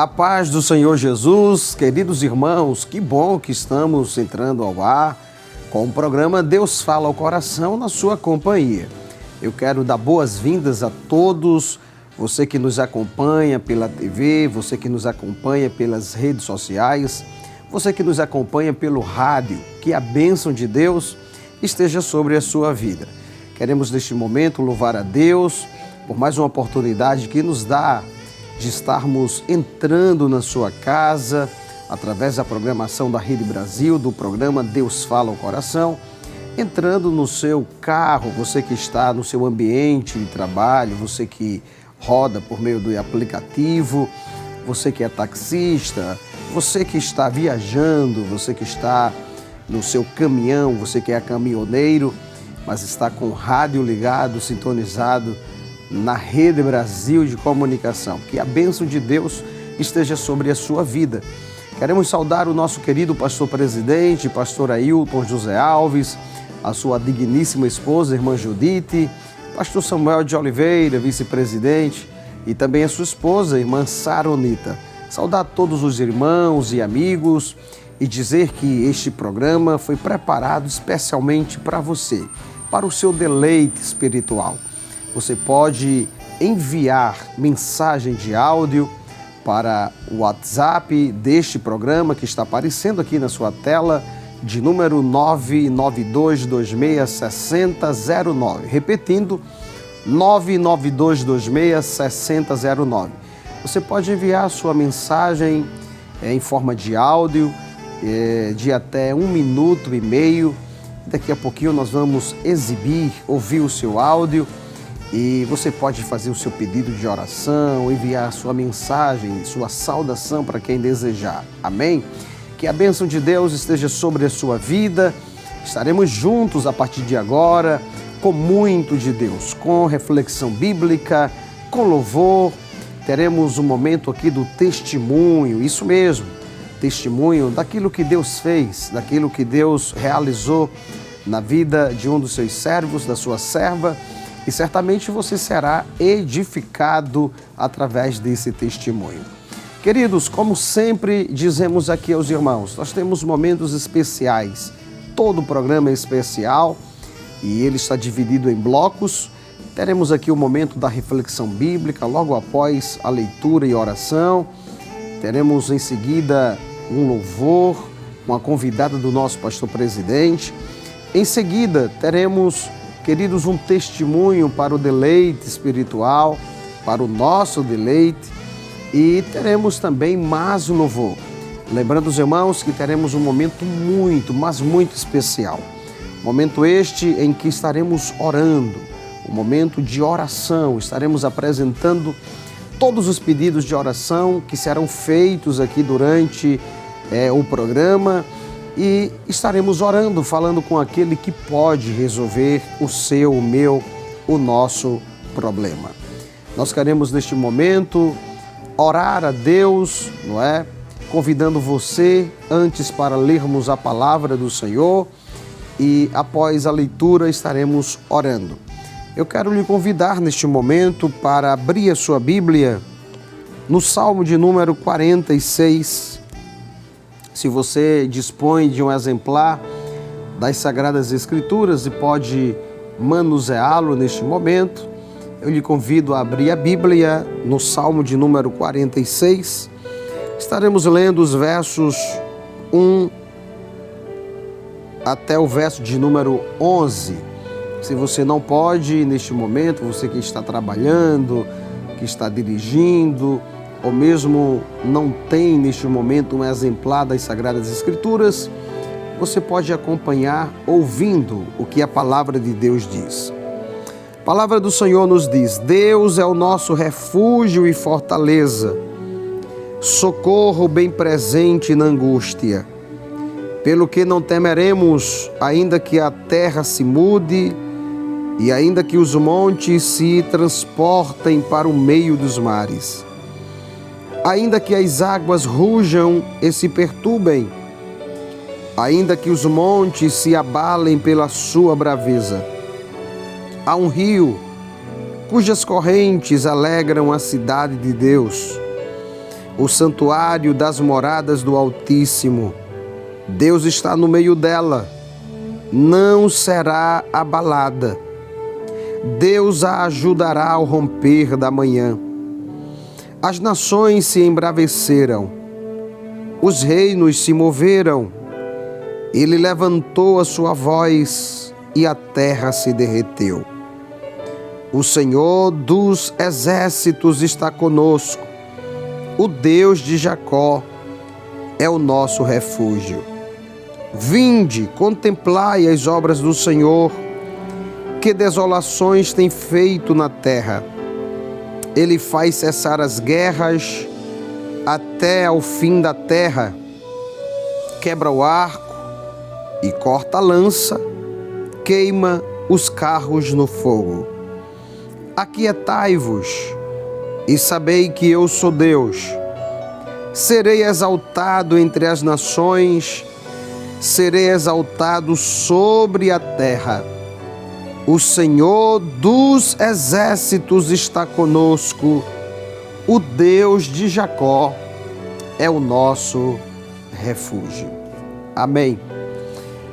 A paz do Senhor Jesus, queridos irmãos, que bom que estamos entrando ao ar com o programa Deus Fala ao Coração na sua companhia. Eu quero dar boas-vindas a todos, você que nos acompanha pela TV, você que nos acompanha pelas redes sociais, você que nos acompanha pelo rádio, que a bênção de Deus esteja sobre a sua vida. Queremos neste momento louvar a Deus por mais uma oportunidade que nos dá de estarmos entrando na sua casa, através da programação da Rede Brasil, do programa Deus Fala ao Coração, entrando no seu carro, você que está no seu ambiente de trabalho, você que roda por meio do aplicativo, você que é taxista, você que está viajando, você que está no seu caminhão, você que é caminhoneiro, mas está com o rádio ligado, sintonizado na Rede Brasil de Comunicação. Que a bênção de Deus esteja sobre a sua vida. Queremos saudar o nosso querido pastor presidente, pastor Ailton José Alves, a sua digníssima esposa, irmã Judite, pastor Samuel de Oliveira, vice-presidente, e também a sua esposa, irmã Saronita. Saudar todos os irmãos e amigos e dizer que este programa foi preparado especialmente para você, para o seu deleite espiritual. Você pode enviar mensagem de áudio para o WhatsApp deste programa que está aparecendo aqui na sua tela, de número 992266009. Repetindo, 992266009. Você pode enviar sua mensagem em forma de áudio, de até 1 minuto e meio. Daqui a pouquinho nós vamos ouvir o seu áudio. E você pode fazer o seu pedido de oração, enviar sua mensagem, sua saudação para quem desejar. Amém? Que a bênção de Deus esteja sobre a sua vida. Estaremos juntos a partir de agora, com muito de Deus, com reflexão bíblica, com louvor. Teremos um momento aqui do testemunho, isso mesmo, testemunho daquilo que Deus fez, daquilo que Deus realizou na vida de um dos seus servos, da sua serva. E certamente você será edificado através desse testemunho. Queridos, como sempre dizemos aqui aos irmãos, nós temos momentos especiais. Todo o programa é especial e ele está dividido em blocos. Teremos aqui o momento da reflexão bíblica, logo após a leitura e oração. Teremos em seguida um louvor, uma convidada do nosso pastor presidente. Em seguida, teremos, queridos, um testemunho para o deleite espiritual, para o nosso deleite, e teremos também mais um louvor. Lembrando os irmãos que teremos um momento muito, mas muito especial. Momento este em que estaremos orando, um momento de oração, estaremos apresentando todos os pedidos de oração que serão feitos aqui durante o programa. E estaremos orando, falando com aquele que pode resolver o seu, o meu, o nosso problema. Nós queremos neste momento orar a Deus, não é? Convidando você antes para lermos a palavra do Senhor e após a leitura estaremos orando. Eu quero lhe convidar neste momento para abrir a sua Bíblia no Salmo de número 46. Se você dispõe de um exemplar das Sagradas Escrituras e pode manuseá-lo neste momento, eu lhe convido a abrir a Bíblia no Salmo de número 46. Estaremos lendo os versos 1 até o verso de número 11. Se você não pode neste momento, você que está trabalhando, que está dirigindo, ou mesmo não tem neste momento um exemplar das Sagradas Escrituras, você pode acompanhar ouvindo o que a palavra de Deus diz. A palavra do Senhor nos diz: Deus é o nosso refúgio e fortaleza, socorro bem presente na angústia. Pelo que não temeremos, ainda que a terra se mude e ainda que os montes se transportem para o meio dos mares. Ainda que as águas rujam e se perturbem, ainda que os montes se abalem pela sua braveza. Há um rio cujas correntes alegram a cidade de Deus, o santuário das moradas do Altíssimo. Deus está no meio dela, não será abalada. Deus a ajudará ao romper da manhã. As nações se embraveceram, os reinos se moveram. Ele levantou a sua voz e a terra se derreteu. O Senhor dos exércitos está conosco. O Deus de Jacó é o nosso refúgio. Vinde, contemplai as obras do Senhor, que desolações tem feito na terra. Ele faz cessar as guerras até ao fim da terra. Quebra o arco e corta a lança, queima os carros no fogo. Aquietai-vos e sabei que eu sou Deus. Serei exaltado entre as nações, serei exaltado sobre a terra. O Senhor dos exércitos está conosco. O Deus de Jacó é o nosso refúgio. Amém.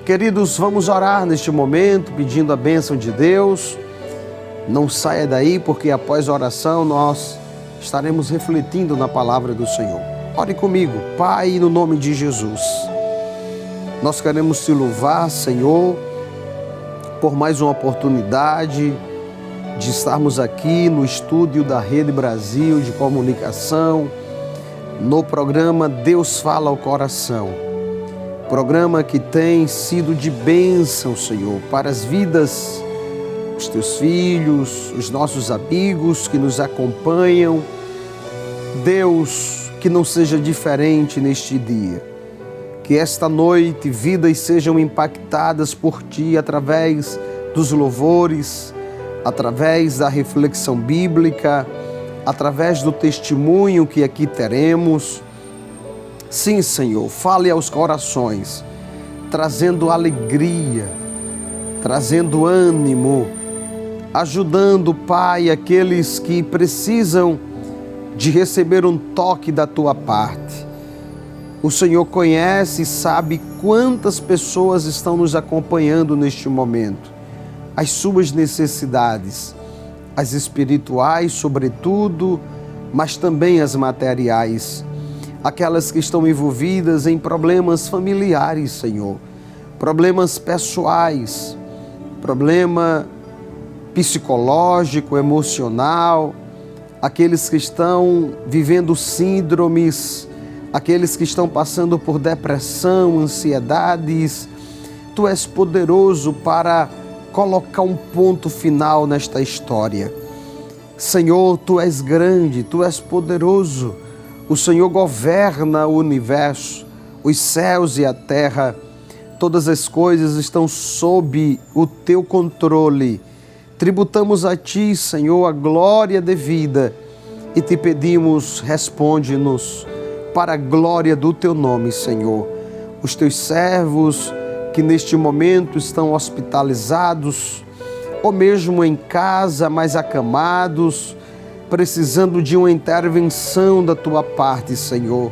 Queridos, vamos orar neste momento, pedindo a bênção de Deus. Não saia daí, porque após a oração nós estaremos refletindo na palavra do Senhor. Ore comigo. Pai, no nome de Jesus, nós queremos te louvar, Senhor, por mais uma oportunidade de estarmos aqui no estúdio da Rede Brasil de Comunicação, no programa Deus Fala ao Coração. Programa que tem sido de bênção, Senhor, para as vidas dos teus filhos, os nossos amigos que nos acompanham. Deus, que não seja diferente neste dia. Que esta noite vidas sejam impactadas por Ti através dos louvores, através da reflexão bíblica, através do testemunho que aqui teremos. Sim, Senhor, fale aos corações, trazendo alegria, trazendo ânimo, ajudando, Pai, aqueles que precisam de receber um toque da Tua parte. O Senhor conhece e sabe quantas pessoas estão nos acompanhando neste momento, as suas necessidades, as espirituais, sobretudo, mas também as materiais, aquelas que estão envolvidas em problemas familiares, Senhor, problemas pessoais, problema psicológico, emocional, aqueles que estão vivendo síndromes, aqueles que estão passando por depressão, ansiedades. Tu és poderoso para colocar um ponto final nesta história. Senhor, Tu és grande, Tu és poderoso. O Senhor governa o universo, os céus e a terra. Todas as coisas estão sob o Teu controle. Tributamos a Ti, Senhor, a glória devida e Te pedimos, responde-nos para a glória do Teu nome, Senhor. Os Teus servos que neste momento estão hospitalizados, ou mesmo em casa, mais acamados, precisando de uma intervenção da Tua parte, Senhor.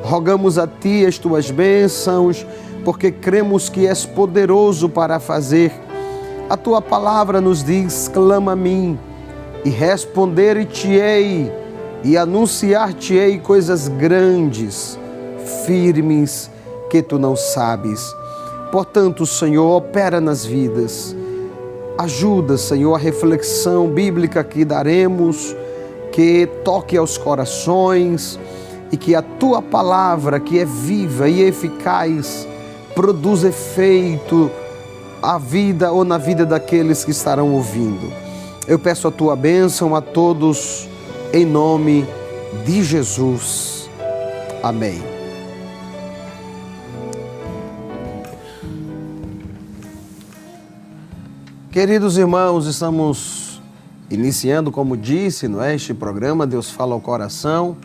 Rogamos a Ti as Tuas bênçãos, porque cremos que és poderoso para fazer. A Tua palavra nos diz: clama a mim, e responder-te-ei, e anunciar-te-ei coisas grandes, firmes, que Tu não sabes. Portanto, Senhor, opera nas vidas. Ajuda, Senhor, a reflexão bíblica que daremos, que toque aos corações e que a Tua palavra, que é viva e eficaz, produza efeito à vida ou na vida daqueles que estarão ouvindo. Eu peço a Tua bênção a todos, em nome de Jesus. Amém. Queridos irmãos, estamos iniciando, como disse, este programa Deus Fala ao Coração,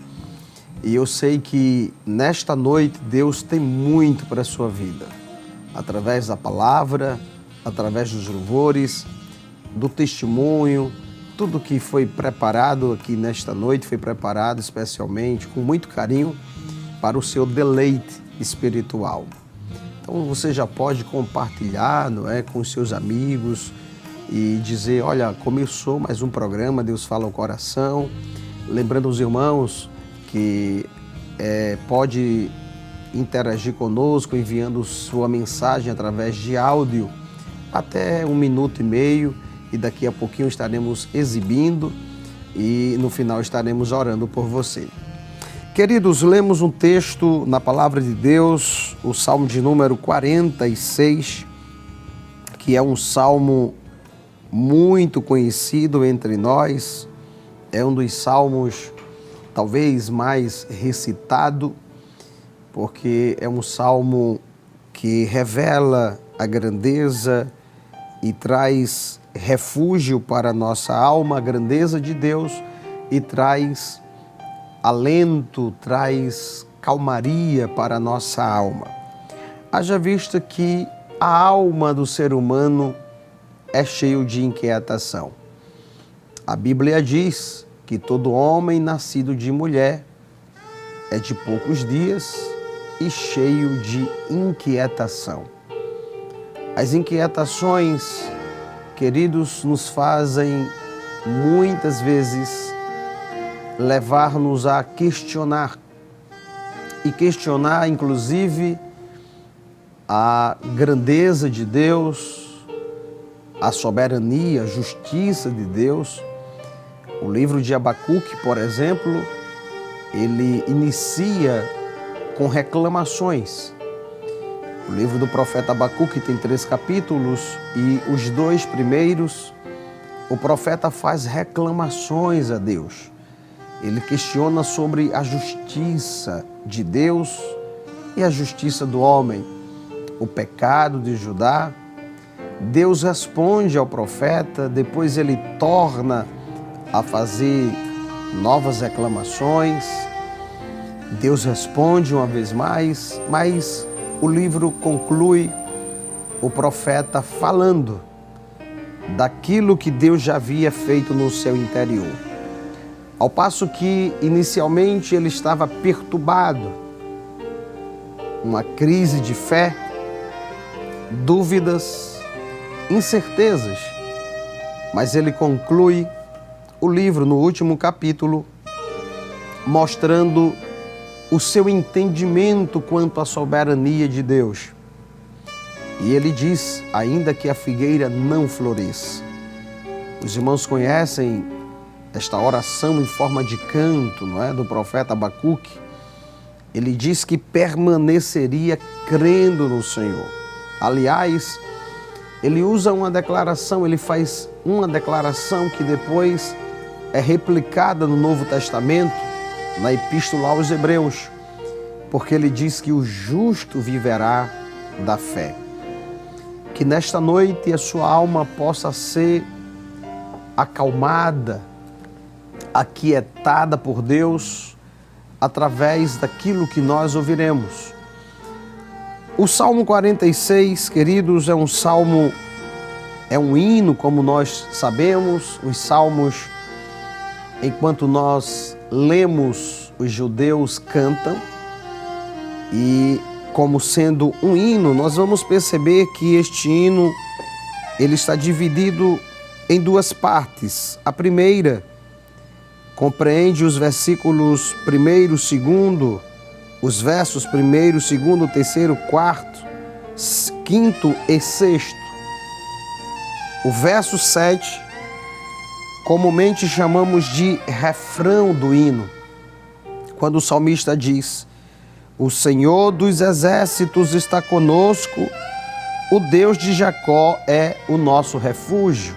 e eu sei que nesta noite Deus tem muito para a sua vida, através da palavra, através dos louvores, do testemunho, tudo que foi preparado aqui nesta noite foi preparado especialmente, com muito carinho, para o seu deleite espiritual. Então você já pode compartilhar, não é, com os seus amigos e dizer, olha, começou mais um programa, Deus Fala ao Coração. Lembrando os irmãos que pode interagir conosco enviando sua mensagem através de áudio até 1 minuto e meio, e daqui a pouquinho estaremos exibindo e no final estaremos orando por você. Queridos, lemos um texto na Palavra de Deus, o Salmo de número 46, que é um salmo muito conhecido entre nós, é um dos salmos talvez mais recitado, porque é um salmo que revela a grandeza e traz refúgio para a nossa alma, a grandeza de Deus, e traz alento, traz calmaria para a nossa alma. Haja vista que a alma do ser humano é cheio de inquietação. A Bíblia diz que todo homem nascido de mulher é de poucos dias e cheio de inquietação. As inquietações, queridos, nos fazem muitas vezes levar-nos a questionar, e questionar inclusive a grandeza de Deus, a soberania, a justiça de Deus. O livro de Abacuque, por exemplo, ele inicia com reclamações. O livro do profeta Abacuque tem 3 capítulos e os 2 primeiros, o profeta faz reclamações a Deus. Ele questiona sobre a justiça de Deus e a justiça do homem, o pecado de Judá. Deus responde ao profeta, depois ele torna a fazer novas reclamações. Deus responde uma vez mais, mas o livro conclui o profeta falando daquilo que Deus já havia feito no seu interior. Ao passo que, inicialmente, ele estava perturbado, uma crise de fé, dúvidas, incertezas, mas ele conclui o livro no último capítulo, mostrando o seu entendimento quanto à soberania de Deus. E ele diz, ainda que a figueira não floresça. Os irmãos conhecem esta oração em forma de canto, não é, do profeta Abacuque. Ele diz que permaneceria crendo no Senhor. Aliás, ele usa uma declaração, ele faz uma declaração que depois é replicada no Novo Testamento, na Epístola aos Hebreus, porque ele diz que o justo viverá da fé. Que nesta noite a sua alma possa ser acalmada, aquietada por Deus, através daquilo que nós ouviremos. O Salmo 46, queridos, é um salmo, é um hino, como nós sabemos. Os salmos, enquanto nós lemos, os judeus cantam, e como sendo um hino, nós vamos perceber que este hino, ele está dividido em 2 partes. A primeira compreende os versículos 1º, 2º, os versos 1º, 2º, 3º, 4º, 5º e 6º. O verso 7, comumente chamamos de refrão do hino, quando o salmista diz: o Senhor dos exércitos está conosco, o Deus de Jacó é o nosso refúgio.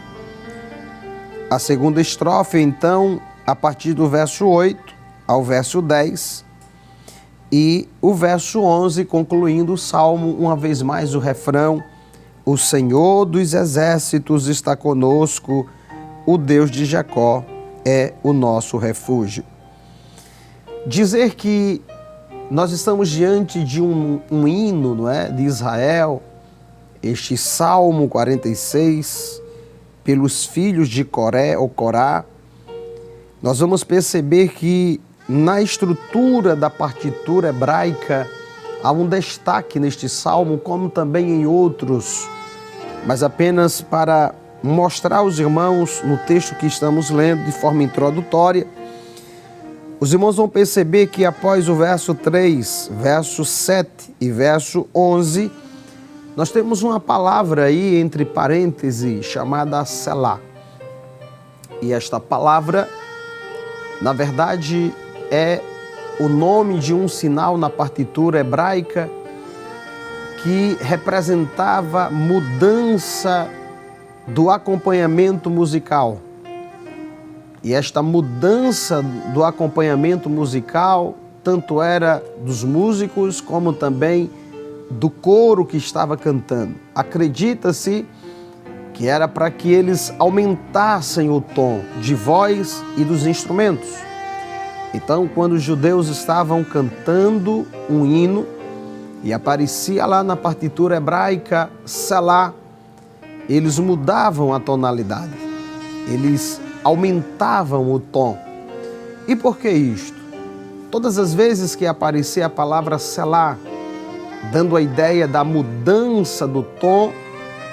A segunda estrofe, então, a partir do verso 8 ao verso 10, e o verso 11, concluindo o salmo, uma vez mais o refrão: o Senhor dos exércitos está conosco, o Deus de Jacó é o nosso refúgio. Dizer que nós estamos diante de um hino, não é, de Israel, este Salmo 46, pelos filhos de Coré ou Corá, nós vamos perceber que na estrutura da partitura hebraica há um destaque neste salmo, como também em outros, mas apenas para mostrar aos irmãos no texto que estamos lendo de forma introdutória. Os irmãos vão perceber que após o verso 3, verso 7 e verso 11, nós temos uma palavra aí entre parênteses chamada Selá. E esta palavra, na verdade, é o nome de um sinal na partitura hebraica que representava mudança do acompanhamento musical. E esta mudança do acompanhamento musical, tanto era dos músicos como também do coro que estava cantando. Acredita-se que era para que eles aumentassem o tom de voz e dos instrumentos. Então, quando os judeus estavam cantando um hino e aparecia lá na partitura hebraica Selá, eles mudavam a tonalidade, eles aumentavam o tom. E por que isto? Todas as vezes que aparecia a palavra Selá, dando a ideia da mudança do tom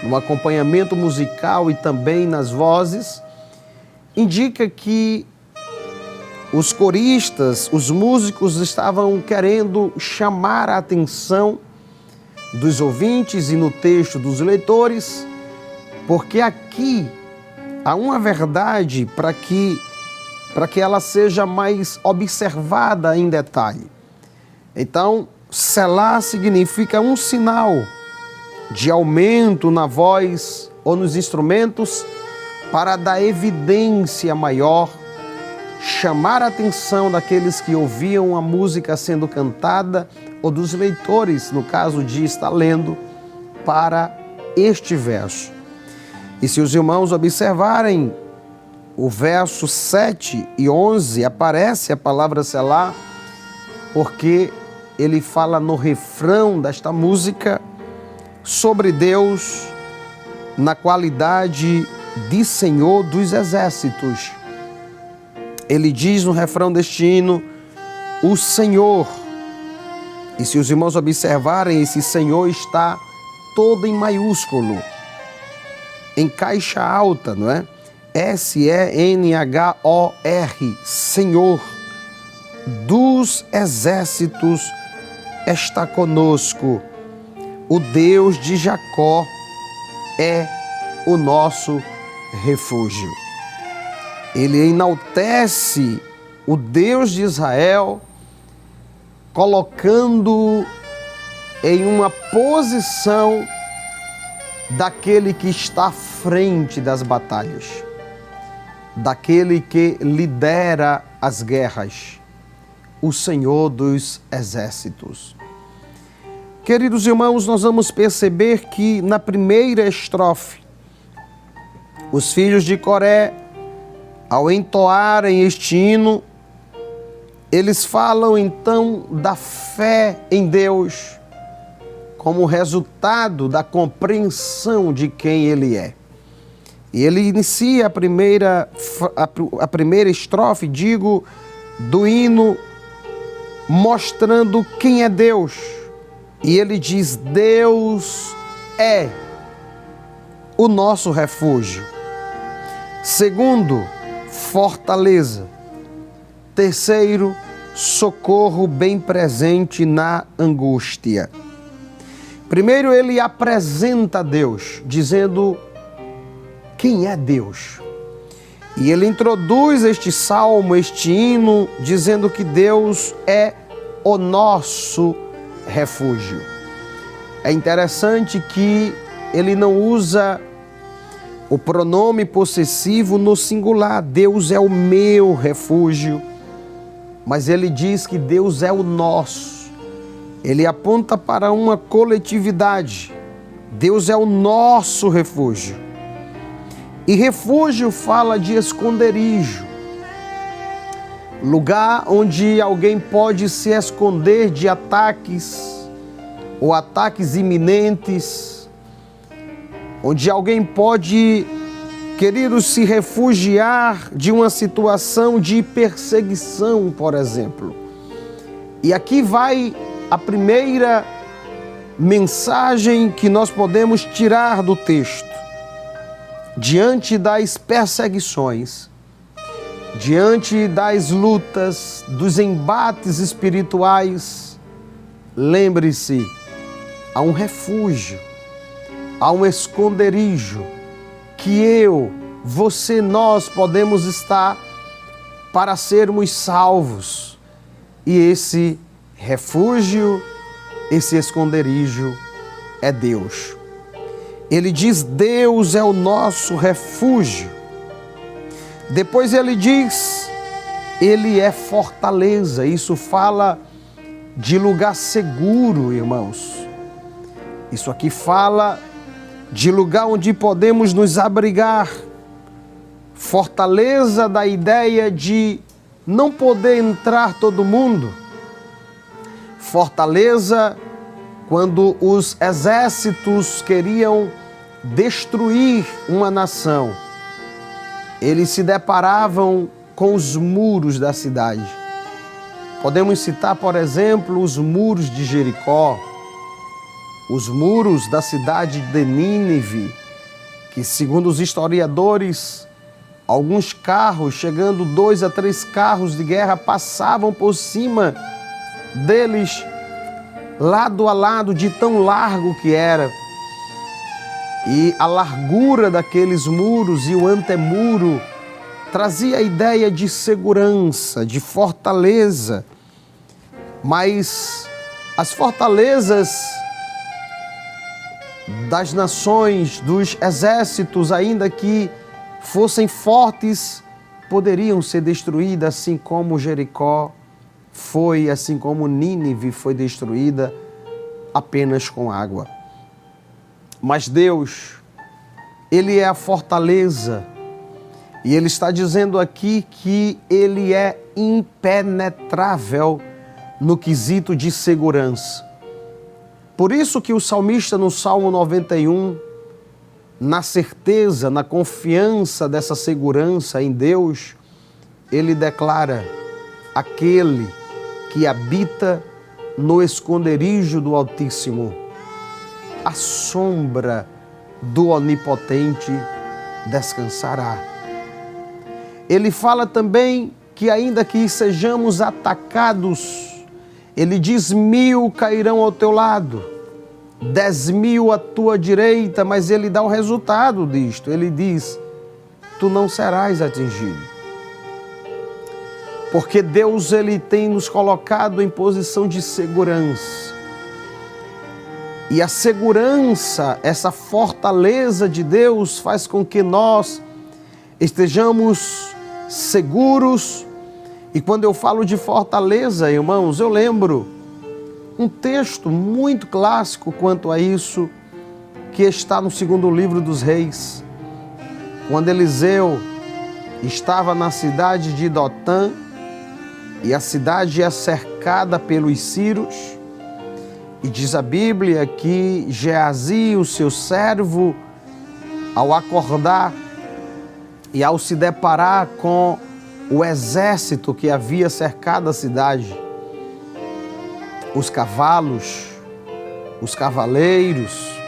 no acompanhamento musical e também nas vozes, indica que os coristas, os músicos estavam querendo chamar a atenção dos ouvintes e no texto dos leitores, porque aqui há uma verdade para que ela seja mais observada em detalhe. Então, Selá significa um sinal de aumento na voz ou nos instrumentos para dar evidência maior, chamar a atenção daqueles que ouviam a música sendo cantada ou dos leitores, no caso de estar lendo, para este verso. E se os irmãos observarem o verso 7 e 11, aparece a palavra Selá, porque ele fala no refrão desta música sobre Deus na qualidade de Senhor dos exércitos. Ele diz no refrão deste hino, o Senhor. E se os irmãos observarem, esse Senhor está todo em maiúsculo, em caixa alta, não é? S-E-N-H-O-R, Senhor dos exércitos está conosco. O Deus de Jacó é o nosso refúgio. Ele enaltece o Deus de Israel, colocando em uma posição daquele que está à frente das batalhas, daquele que lidera as guerras, o Senhor dos exércitos. Queridos irmãos, nós vamos perceber que na primeira estrofe, os filhos de Coré, ao entoarem este hino, eles falam então da fé em Deus como resultado da compreensão de quem Ele é. E ele inicia a primeira estrofe, do hino, mostrando quem é Deus. E ele diz, Deus é o nosso refúgio. Segundo, fortaleza. Terceiro, socorro bem presente na angústia. Primeiro, ele apresenta Deus, dizendo quem é Deus. E ele introduz este salmo, este hino, dizendo que Deus é o nosso refúgio. É interessante que ele não usa o pronome possessivo no singular, Deus é o meu refúgio, mas ele diz que Deus é o nosso. Ele aponta para uma coletividade. Deus é o nosso refúgio. E refúgio fala de esconderijo, lugar onde alguém pode se esconder de ataques ou ataques iminentes, onde alguém pode queridos, se refugiar de uma situação de perseguição, por exemplo. E aqui vai a primeira mensagem que nós podemos tirar do texto. Diante das perseguições, diante das lutas, dos embates espirituais, lembre-se, há um refúgio, há um esconderijo que você, nós podemos estar para sermos salvos. E esse refúgio, esse esconderijo é Deus. Ele diz: Deus é o nosso refúgio. Depois ele diz: Ele é fortaleza. Isso fala de lugar seguro, irmãos. Isso aqui fala de lugar onde podemos nos abrigar. Fortaleza da ideia de não poder entrar todo mundo. Fortaleza quando os exércitos queriam destruir uma nação. Eles se deparavam com os muros da cidade. Podemos citar, por exemplo, os muros de Jericó, os muros da cidade de Nínive, que, segundo os historiadores, alguns carros, chegando 2 a 3 carros de guerra, passavam por cima deles, lado a lado, de tão largo que era. E a largura daqueles muros e o antemuro trazia a ideia de segurança, de fortaleza. Mas as fortalezas das nações, dos exércitos, ainda que fossem fortes, poderiam ser destruídas, assim como Jericó foi, assim como Nínive foi destruída apenas com água. Mas Deus, Ele é a fortaleza, e Ele está dizendo aqui que Ele é impenetrável no quesito de segurança. Por isso que o salmista no Salmo 91, na certeza, na confiança dessa segurança em Deus, ele declara: aquele que habita no esconderijo do Altíssimo, a sombra do Onipotente descansará. Ele fala também que ainda que sejamos atacados, ele diz: 1000 cairão ao teu lado, 10.000 à tua direita, mas ele dá o resultado disto. Ele diz: tu não serás atingido. Porque Deus, Ele tem nos colocado em posição de segurança. E a segurança, essa fortaleza de Deus, faz com que nós estejamos seguros. E quando eu falo de fortaleza, irmãos, eu lembro um texto muito clássico quanto a isso, que está no 2º livro dos Reis. Quando Eliseu estava na cidade de Dotã, e a cidade é cercada pelos sírios, e diz a Bíblia que Geazi, o seu servo, ao acordar e ao se deparar com o exército que havia cercado a cidade, os cavalos, os cavaleiros,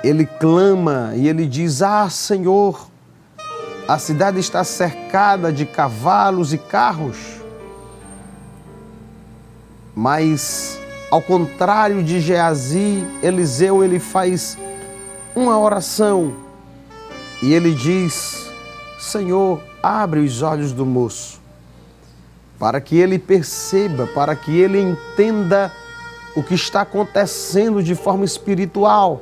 ele clama e ele diz: ah, Senhor, a cidade está cercada de cavalos e carros. Mas, ao contrário de Geazi, Eliseu, ele faz uma oração e ele diz: Senhor, abre os olhos do moço, para que ele perceba, para que ele entenda o que está acontecendo de forma espiritual.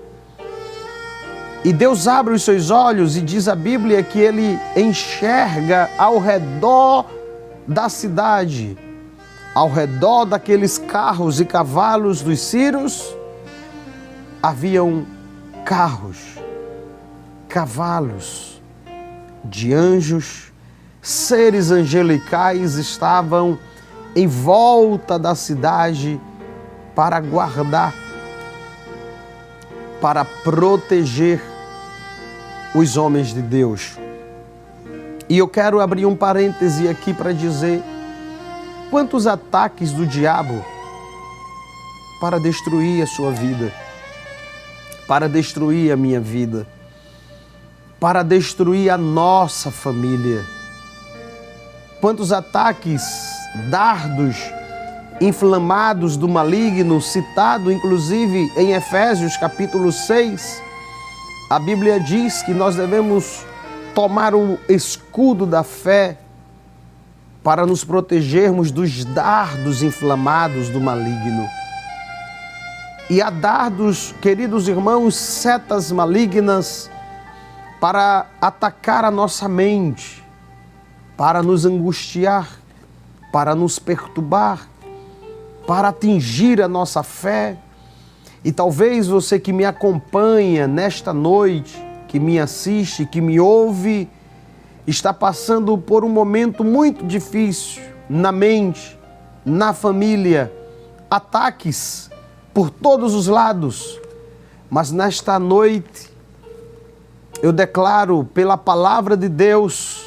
E Deus abre os seus olhos e diz a Bíblia que ele enxerga ao redor da cidade, ao redor daqueles carros e cavalos dos sírios, haviam carros, cavalos de anjos, seres angelicais estavam em volta da cidade para guardar, para proteger. os homens de Deus. E eu quero abrir um parêntese aqui para dizer quantos ataques do diabo para destruir a sua vida, para destruir a minha vida, para destruir a nossa família. Quantos ataques, dardos inflamados do maligno, citado inclusive em Efésios capítulo 6, a Bíblia diz que nós devemos tomar o escudo da fé para nos protegermos dos dardos inflamados do maligno. E há dardos, queridos irmãos, setas malignas para atacar a nossa mente, para nos angustiar, para nos perturbar, para atingir a nossa fé. E talvez você que me acompanha nesta noite, que me assiste, que me ouve, está passando por um momento muito difícil na mente, na família, ataques por todos os lados. Mas nesta noite, eu declaro pela palavra de Deus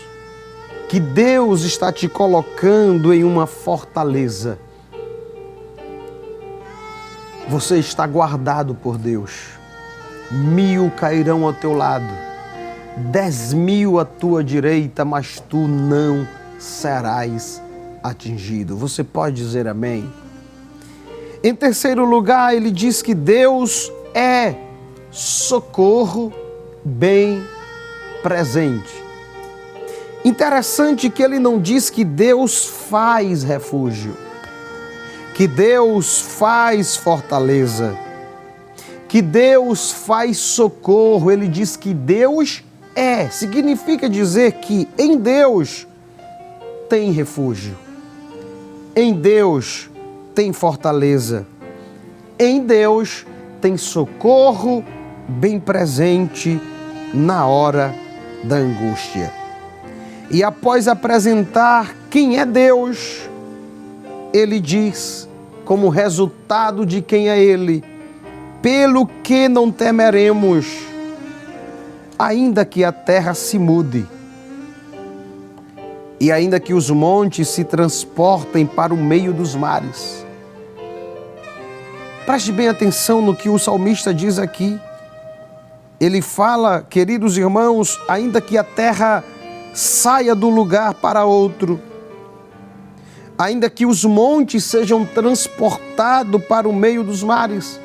que Deus está te colocando em uma fortaleza. Você está guardado por Deus. 1000 cairão ao teu lado, 10.000 à tua direita, mas tu não serás atingido. Você pode dizer amém? Em terceiro lugar, ele diz que Deus é socorro bem presente. Interessante que ele não diz que Deus faz refúgio, que Deus faz fortaleza, que Deus faz socorro. Ele diz que Deus é. Significa dizer que em Deus tem refúgio, em Deus tem fortaleza, em Deus tem socorro bem presente na hora da angústia. E após apresentar quem é Deus, ele diz, como resultado de quem é Ele: pelo que não temeremos, ainda que a terra se mude, e ainda que os montes se transportem para o meio dos mares. Preste bem atenção no que o salmista diz aqui. Ele fala, queridos irmãos, ainda que a terra saia do lugar para outro, ainda que os montes sejam transportados para o meio dos mares.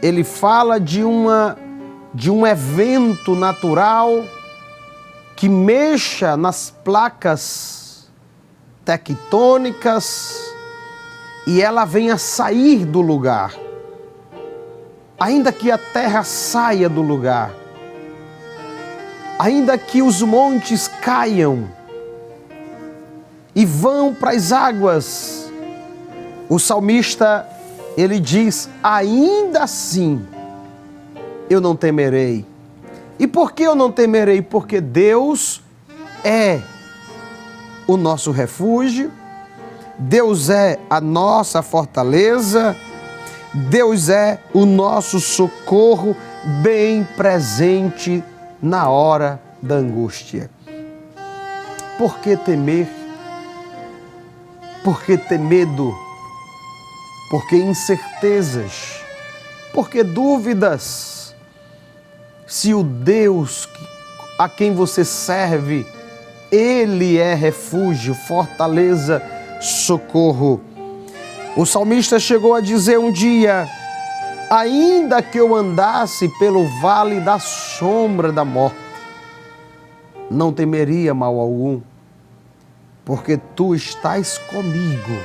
Ele fala de um evento natural que mexa nas placas tectônicas e ela venha sair do lugar. Ainda que a terra saia do lugar, ainda que os montes caiam e vão para as águas, o salmista, ele diz: ainda assim eu não temerei. E por que eu não temerei? Porque Deus é o nosso refúgio, Deus é a nossa fortaleza, Deus é o nosso socorro bem presente na hora da angústia. Por que temer? Por que ter medo? Por que incertezas? Por que dúvidas? Se o Deus a quem você serve, Ele é refúgio, fortaleza, socorro. O salmista chegou a dizer um dia: ainda que eu andasse pelo vale da sombra da morte, não temeria mal algum, porque tu estás comigo.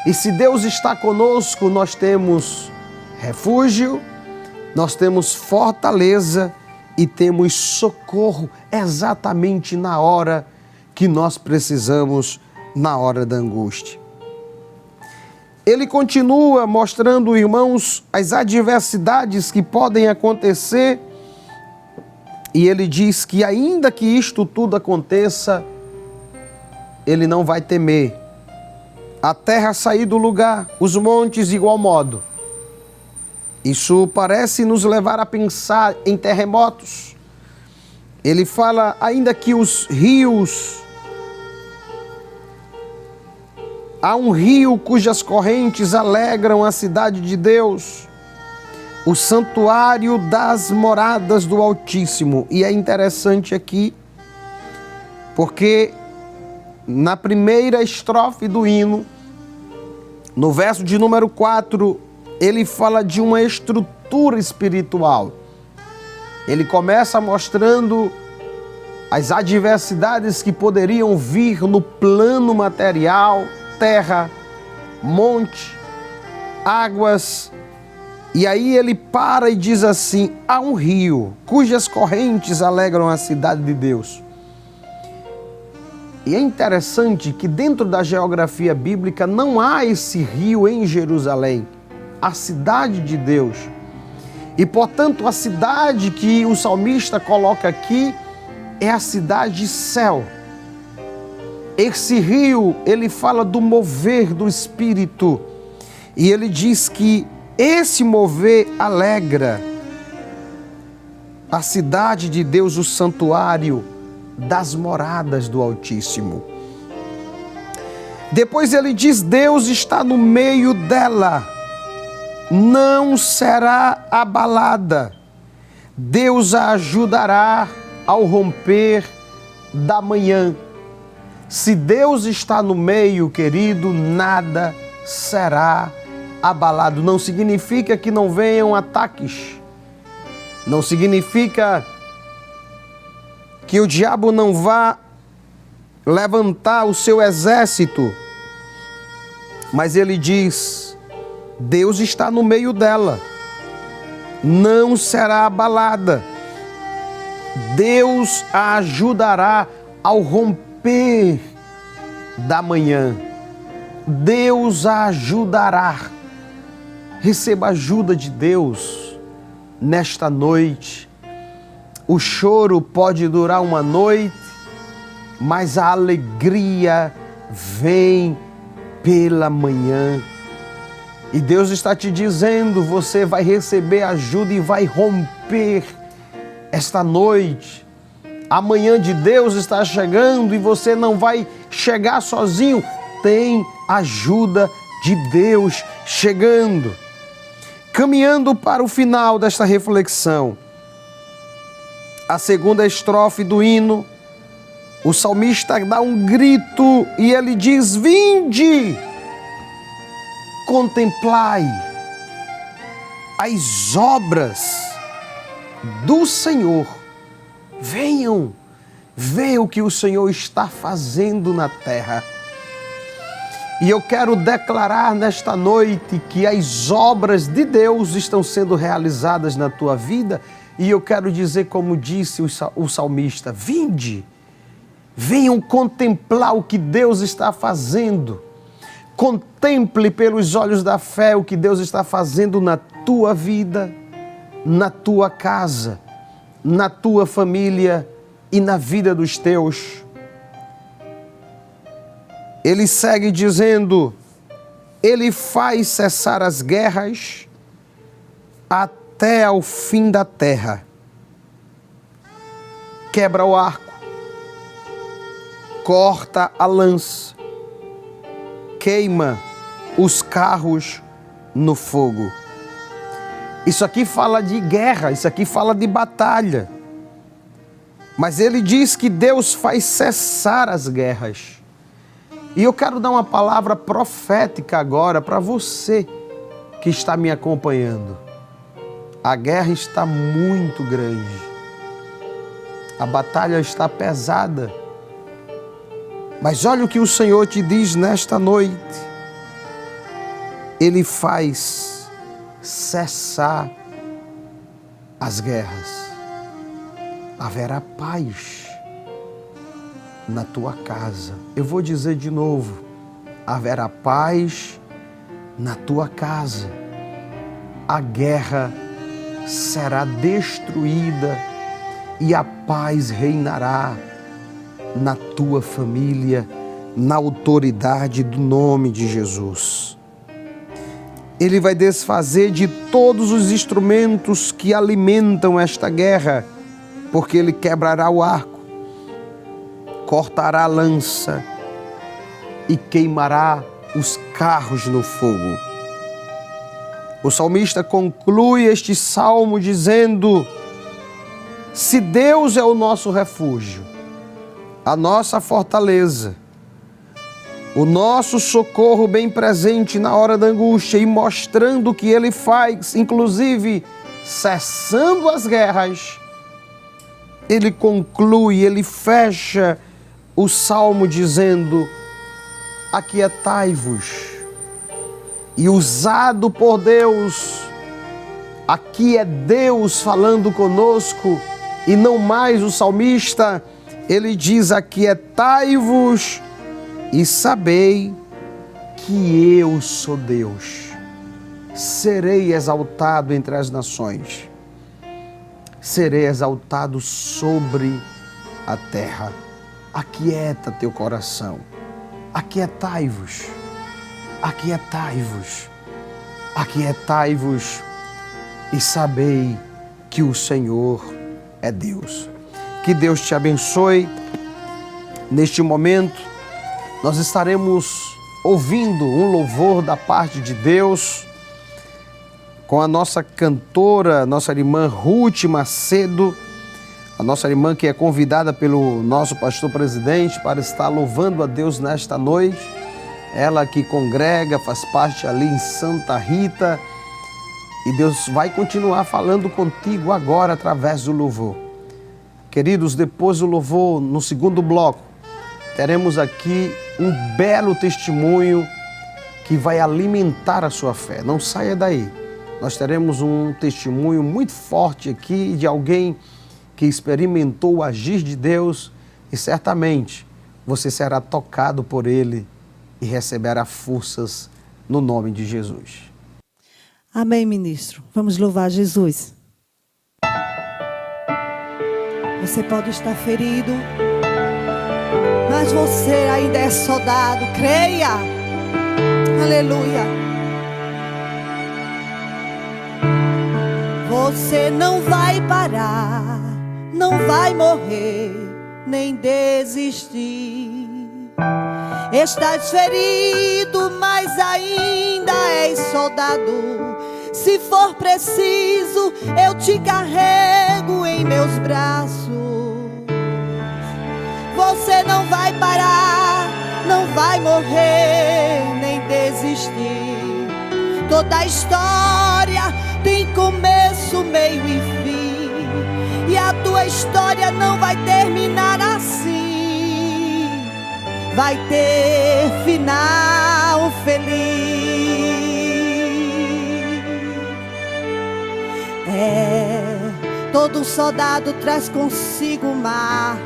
E se Deus está conosco, nós temos refúgio, nós temos fortaleza e temos socorro exatamente na hora que nós precisamos, na hora da angústia. Ele continua mostrando, irmãos, as adversidades que podem acontecer, e ele diz que ainda que isto tudo aconteça, ele não vai temer. A terra sair do lugar, os montes de igual modo. Isso parece nos levar a pensar em terremotos, Ele fala ainda que os rios, há um rio cujas correntes alegram a cidade de Deus, o santuário das moradas do Altíssimo. E é interessante aqui, porque na primeira estrofe do hino, no verso de número 4, ele fala de uma estrutura espiritual. Ele começa mostrando as adversidades que poderiam vir no plano material, terra, monte, águas. E aí ele para e diz assim: há um rio cujas correntes alegram a cidade de Deus. E é interessante que dentro da geografia bíblica não há esse rio em Jerusalém, a cidade de Deus. E, portanto, a cidade que o salmista coloca aqui é a cidade céu. Esse rio, ele fala do mover do Espírito. E ele diz que esse mover alegra a cidade de Deus, o santuário das moradas do Altíssimo. Depois ele diz: Deus está no meio dela, não será abalada. Deus a ajudará ao romper da manhã. Se Deus está no meio, querido, nada será abalado. Não significa que não venham ataques. Não significa que o diabo não vá levantar o seu exército. Mas ele diz: Deus está no meio dela, não será abalada. Deus a ajudará ao romper da manhã. Deus a ajudará. Receba a ajuda de Deus nesta noite. O choro pode durar uma noite, mas a alegria vem pela manhã. E Deus está te dizendo: você vai receber ajuda e vai romper esta noite. A manhã de Deus está chegando e você não vai chegar sozinho. Tem ajuda de Deus chegando. Caminhando para o final desta reflexão, a segunda estrofe do hino, o salmista dá um grito e ele diz: vinde, contemplai as obras do Senhor. Venham ver o que o Senhor está fazendo na terra. E eu quero declarar nesta noite que as obras de Deus estão sendo realizadas na tua vida. E eu quero dizer, como disse o salmista: vinde, venham contemplar o que Deus está fazendo. Contemple pelos olhos da fé o que Deus está fazendo na tua vida, na tua casa, na tua família e na vida dos teus. Ele segue dizendo: ele faz cessar as guerras até ao fim da terra. Quebra o arco, corta a lança, queima os carros no fogo. Isso aqui fala de guerra, isso aqui fala de batalha. Mas ele diz que Deus faz cessar as guerras. E eu quero dar uma palavra profética agora para você que está me acompanhando. A guerra está muito grande. A batalha está pesada. Mas olha o que o Senhor te diz nesta noite. Ele faz cessar as guerras. Haverá paz na tua casa. Eu vou dizer de novo: haverá paz na tua casa. A guerra será destruída e a paz reinará na tua família, na autoridade do nome de Jesus. Ele vai desfazer de todos os instrumentos que alimentam esta guerra porque ele quebrará o arco, cortará a lança e queimará os carros no fogo. O salmista conclui este salmo dizendo: se Deus é o nosso refúgio, a nossa fortaleza, o nosso socorro bem presente na hora da angústia, e mostrando o que Ele faz, inclusive cessando as guerras, ele conclui, ele fecha o salmo dizendo: aquietai-vos. E usado por Deus, aqui é Deus falando conosco e não mais o salmista. Ele diz: aquietai-vos e sabei que eu sou Deus. Serei exaltado entre as nações, serei exaltado sobre a terra. Aquieta teu coração, aquietai-vos, aquietai-vos, aquietai-vos e sabei que o Senhor é Deus. Que Deus te abençoe. Neste momento, nós estaremos ouvindo um louvor da parte de Deus com a nossa cantora, nossa irmã Ruth Macedo, a nossa irmã que é convidada pelo nosso pastor presidente para estar louvando a Deus nesta noite. Ela que congrega, faz parte ali em Santa Rita, e Deus vai continuar falando contigo agora através do louvor. Queridos, depois do louvor, no segundo bloco, teremos aqui um belo testemunho que vai alimentar a sua fé. Não saia daí. Nós teremos um testemunho muito forte aqui de alguém que experimentou o agir de Deus e certamente você será tocado por ele e receberá forças no nome de Jesus. Amém, ministro. Vamos louvar Jesus. Você pode estar ferido, mas você ainda é soldado. Creia. Aleluia. Você não vai parar, não vai morrer, nem desistir. Estás ferido, mas ainda és soldado. Se for preciso, eu te carrego em meus braços. Você não vai parar, não vai morrer, nem desistir. Toda história tem começo, meio e fim, e a tua história não vai terminar assim. Vai ter final feliz. Todo soldado traz consigo marcas.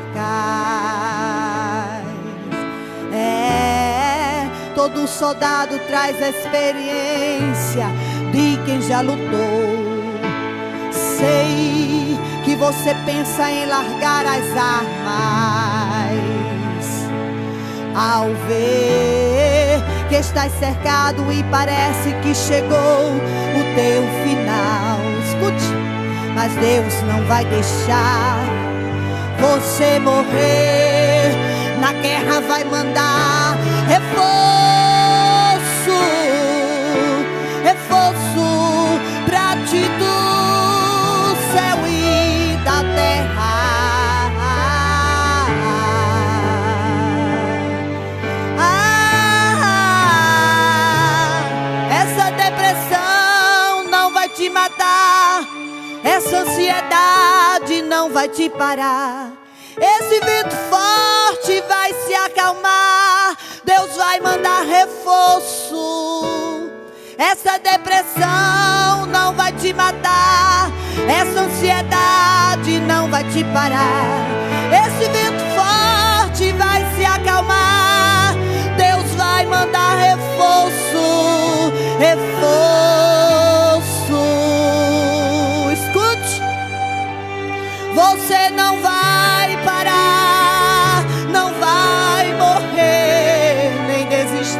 Todo soldado traz a experiência de quem já lutou. Sei que você pensa em largar as armas ao ver que estás cercado e parece que chegou o teu final. Escute, mas Deus não vai deixar você morrer. Na guerra vai mandar reforço, reforço pra ti do céu e da terra. Essa depressão não vai te matar, essa ansiedade não vai te parar. Esse vento forte vai se acalmar. Deus vai mandar reforço. Essa depressão não vai te matar, essa ansiedade não vai te parar. Esse vento forte vai se acalmar. Deus vai mandar reforço, reforço. Escute, você não vai parar, não vai morrer, nem desistir.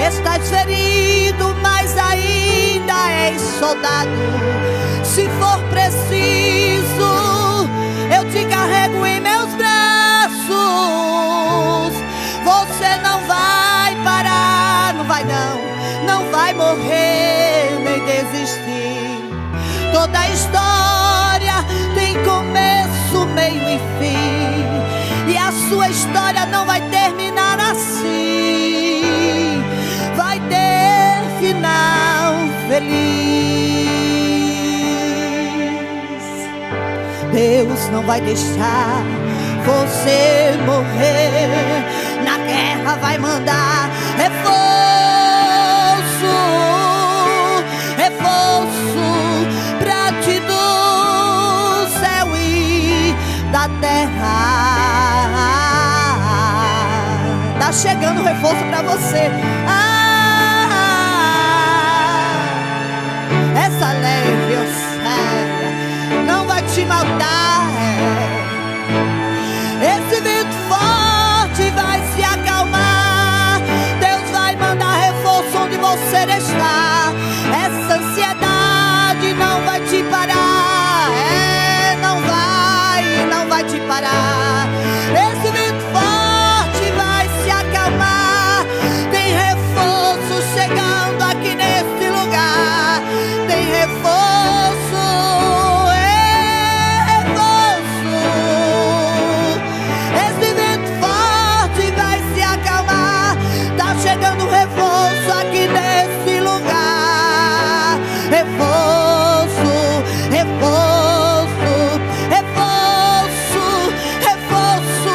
Estás ferido, mas ainda és soldado. Se for preciso, Toda a história tem começo, meio e fim, e a sua história não vai terminar assim. Vai ter final feliz. Deus não vai deixar você morrer. Na guerra vai mandar reforço, reforço pra ti do céu e da terra. Tá chegando reforço pra você. Essa leve ou séria não vai te matar. Esse vento forte vai se acalmar. Deus vai mandar reforço onde você está. Essa ansiedade não vai te parar. Não vai te parar. Esse vento forte vai se acalmar. Tem reforço chegando aqui nesse lugar. Tem reforço. Chegando reforço aqui nesse lugar. Reforço, reforço, reforço, reforço.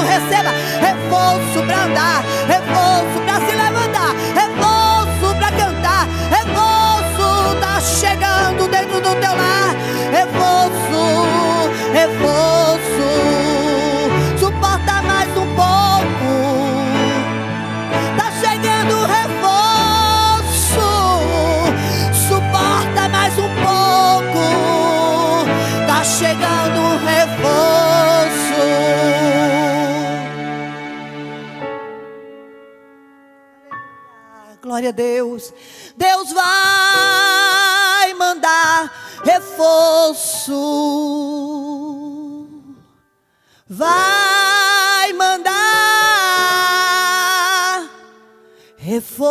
Receba reforço pra andar, reforço pra se levantar, reforço pra cantar. Reforço tá chegando dentro do teu lar. Reforço, reforço. Suporta mais um pouco. Chegando reforço, suporta mais um pouco. Tá chegando reforço. Glória a Deus. Deus vai mandar reforço. Vai mandar reforço,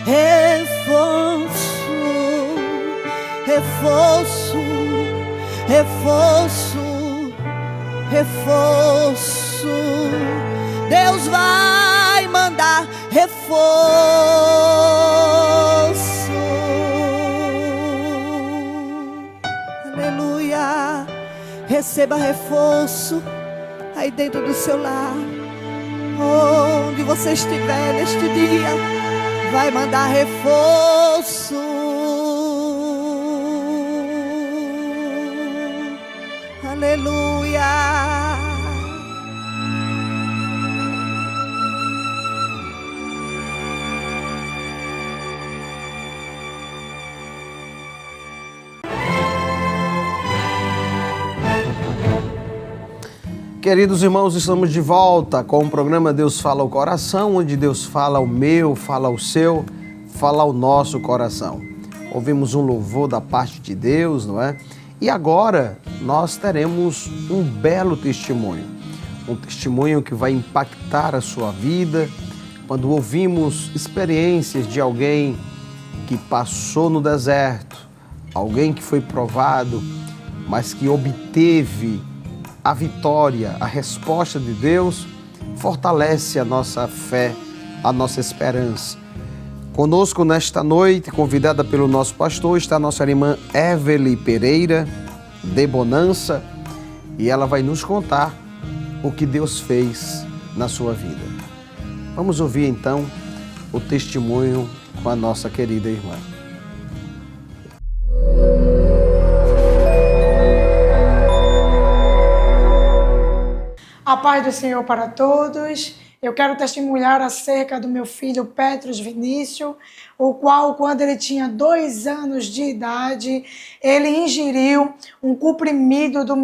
reforço, reforço, reforço, reforço. Deus vai mandar reforço. Aleluia. Receba reforço aí dentro do seu lar. Onde você estiver neste dia, vai mandar reforço. Aleluia. Queridos irmãos, estamos de volta com o programa Deus Fala ao Coração, onde Deus fala ao meu, fala ao seu, fala ao nosso coração. Ouvimos um louvor da parte de Deus, não é? E agora nós teremos um belo testemunho. Um testemunho que vai impactar a sua vida. Quando ouvimos experiências de alguém que passou no deserto, alguém que foi provado, mas que obteve a vitória, a resposta de Deus, fortalece a nossa fé, a nossa esperança. Conosco nesta noite, convidada pelo nosso pastor, está a nossa irmã Evelyn Pereira, de Bonança, e ela vai nos contar o que Deus fez na sua vida. Vamos ouvir então o testemunho com a nossa querida irmã. A paz do Senhor para todos. Eu quero testemunhar acerca do meu filho Petros Vinícius, o qual, quando ele tinha 2 anos de idade, ele ingeriu um comprimido do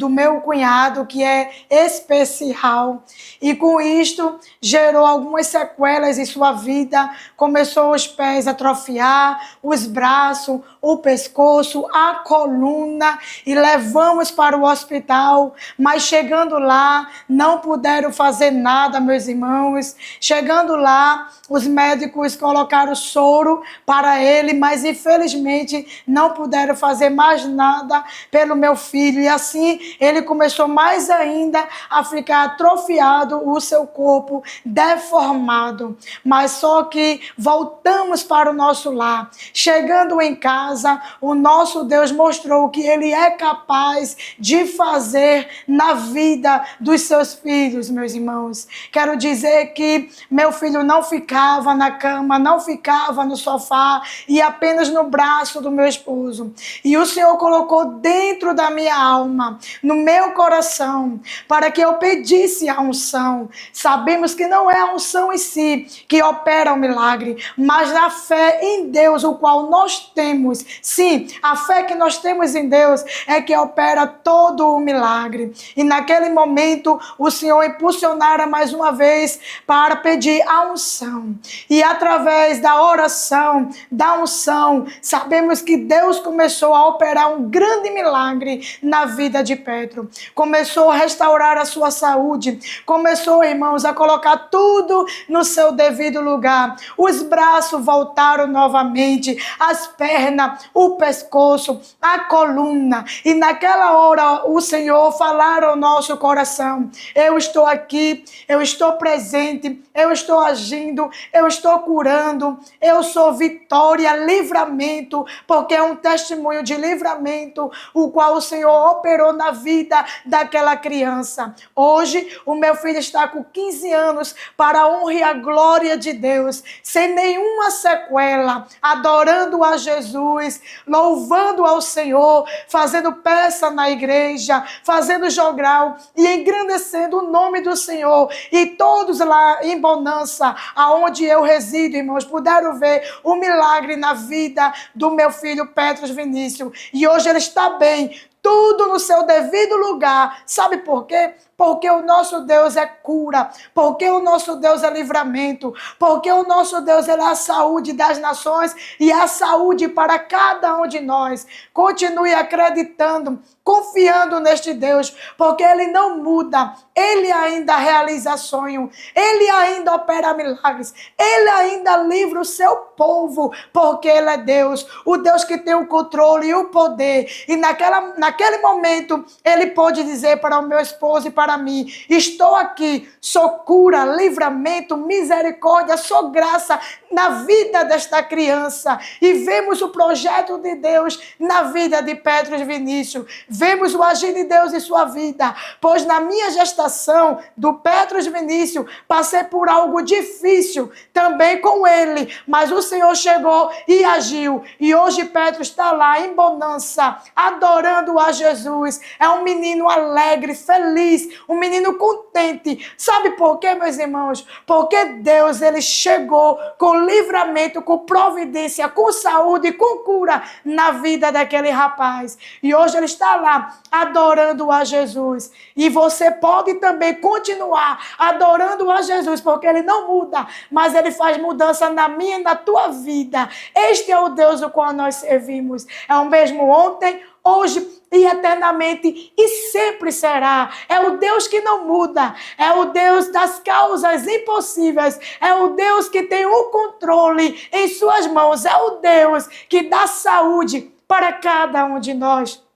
meu cunhado, que é especial. E com isto, gerou algumas sequelas em sua vida. Começou os pés a atrofiar, os braços, o pescoço, a coluna, e levamos para o hospital, mas chegando lá, não puderam fazer nada internada, meus irmãos. Chegando lá, os médicos colocaram soro para ele, mas infelizmente não puderam fazer mais nada pelo meu filho. E assim ele começou mais ainda a ficar atrofiado, o seu corpo deformado. Mas só que voltamos para o nosso lar. Chegando em casa, o nosso Deus mostrou que ele é capaz de fazer na vida dos seus filhos, meus irmãos. Quero dizer que meu filho não ficava na cama, não ficava no sofá e apenas no braço do meu esposo. E o Senhor colocou dentro da minha alma, no meu coração, para que eu pedisse a unção. Sabemos que não é a unção em si que opera o milagre, mas a fé em Deus, o qual nós temos. Sim, a fé que nós temos em Deus é que opera todo o milagre. E naquele momento, o Senhor impulsionara mais uma vez para pedir a unção. E através da oração, da unção, sabemos que Deus começou a operar um grande milagre na vida de Pedro. Começou a restaurar a sua saúde. Começou, irmãos, a colocar tudo no seu devido lugar. Os braços voltaram novamente, as pernas, o pescoço, a coluna. E naquela hora o Senhor falar ao nosso coração: eu estou aqui, eu estou presente, eu estou agindo, eu estou curando, eu sou vitória, livramento, porque é um testemunho de livramento o qual o Senhor operou na vida daquela criança. Hoje o meu filho está com 15 anos, para a honra e a glória de Deus, sem nenhuma sequela, adorando a Jesus, louvando ao Senhor, fazendo peça na igreja, fazendo jogral e engrandecendo o nome do Senhor. E todos lá em Bonança, aonde eu resido, irmãos, puderam ver o milagre na vida do meu filho Petros Vinícius. E hoje ele está bem, tudo no seu devido lugar. Sabe por quê? Porque o nosso Deus é cura, porque o nosso Deus é livramento, porque o nosso Deus é a saúde das nações e a saúde para cada um de nós. Continue acreditando, confiando neste Deus, porque Ele não muda, Ele ainda realiza sonho, Ele ainda opera milagres, Ele ainda livra o seu povo, porque Ele é Deus, o Deus que tem o controle e o poder. E naquele momento, Ele pode dizer para o meu esposo e para mim: estou aqui, sou cura, livramento, misericórdia, sou graça na vida desta criança. E vemos o projeto de Deus na vida de Petros Vinícius, vemos o agir de Deus em sua vida, pois na minha gestação do Petros Vinícius passei por algo difícil também com ele, mas o Senhor chegou e agiu, e hoje Petros está lá em Bonança, adorando a Jesus. É um menino alegre, feliz, um menino contente. Sabe por quê, meus irmãos? Porque Deus, Ele chegou com livramento, com providência, com saúde, com cura na vida daquele rapaz. E hoje ele está lá adorando a Jesus. E você pode também continuar adorando a Jesus, porque Ele não muda, mas Ele faz mudança na minha e na tua vida. Este é o Deus do qual nós servimos. É o mesmo ontem, hoje e eternamente, e sempre será. É o Deus que não muda, é o Deus das causas impossíveis, é o Deus que tem o controle em suas mãos, é o Deus que dá saúde para cada um de nós.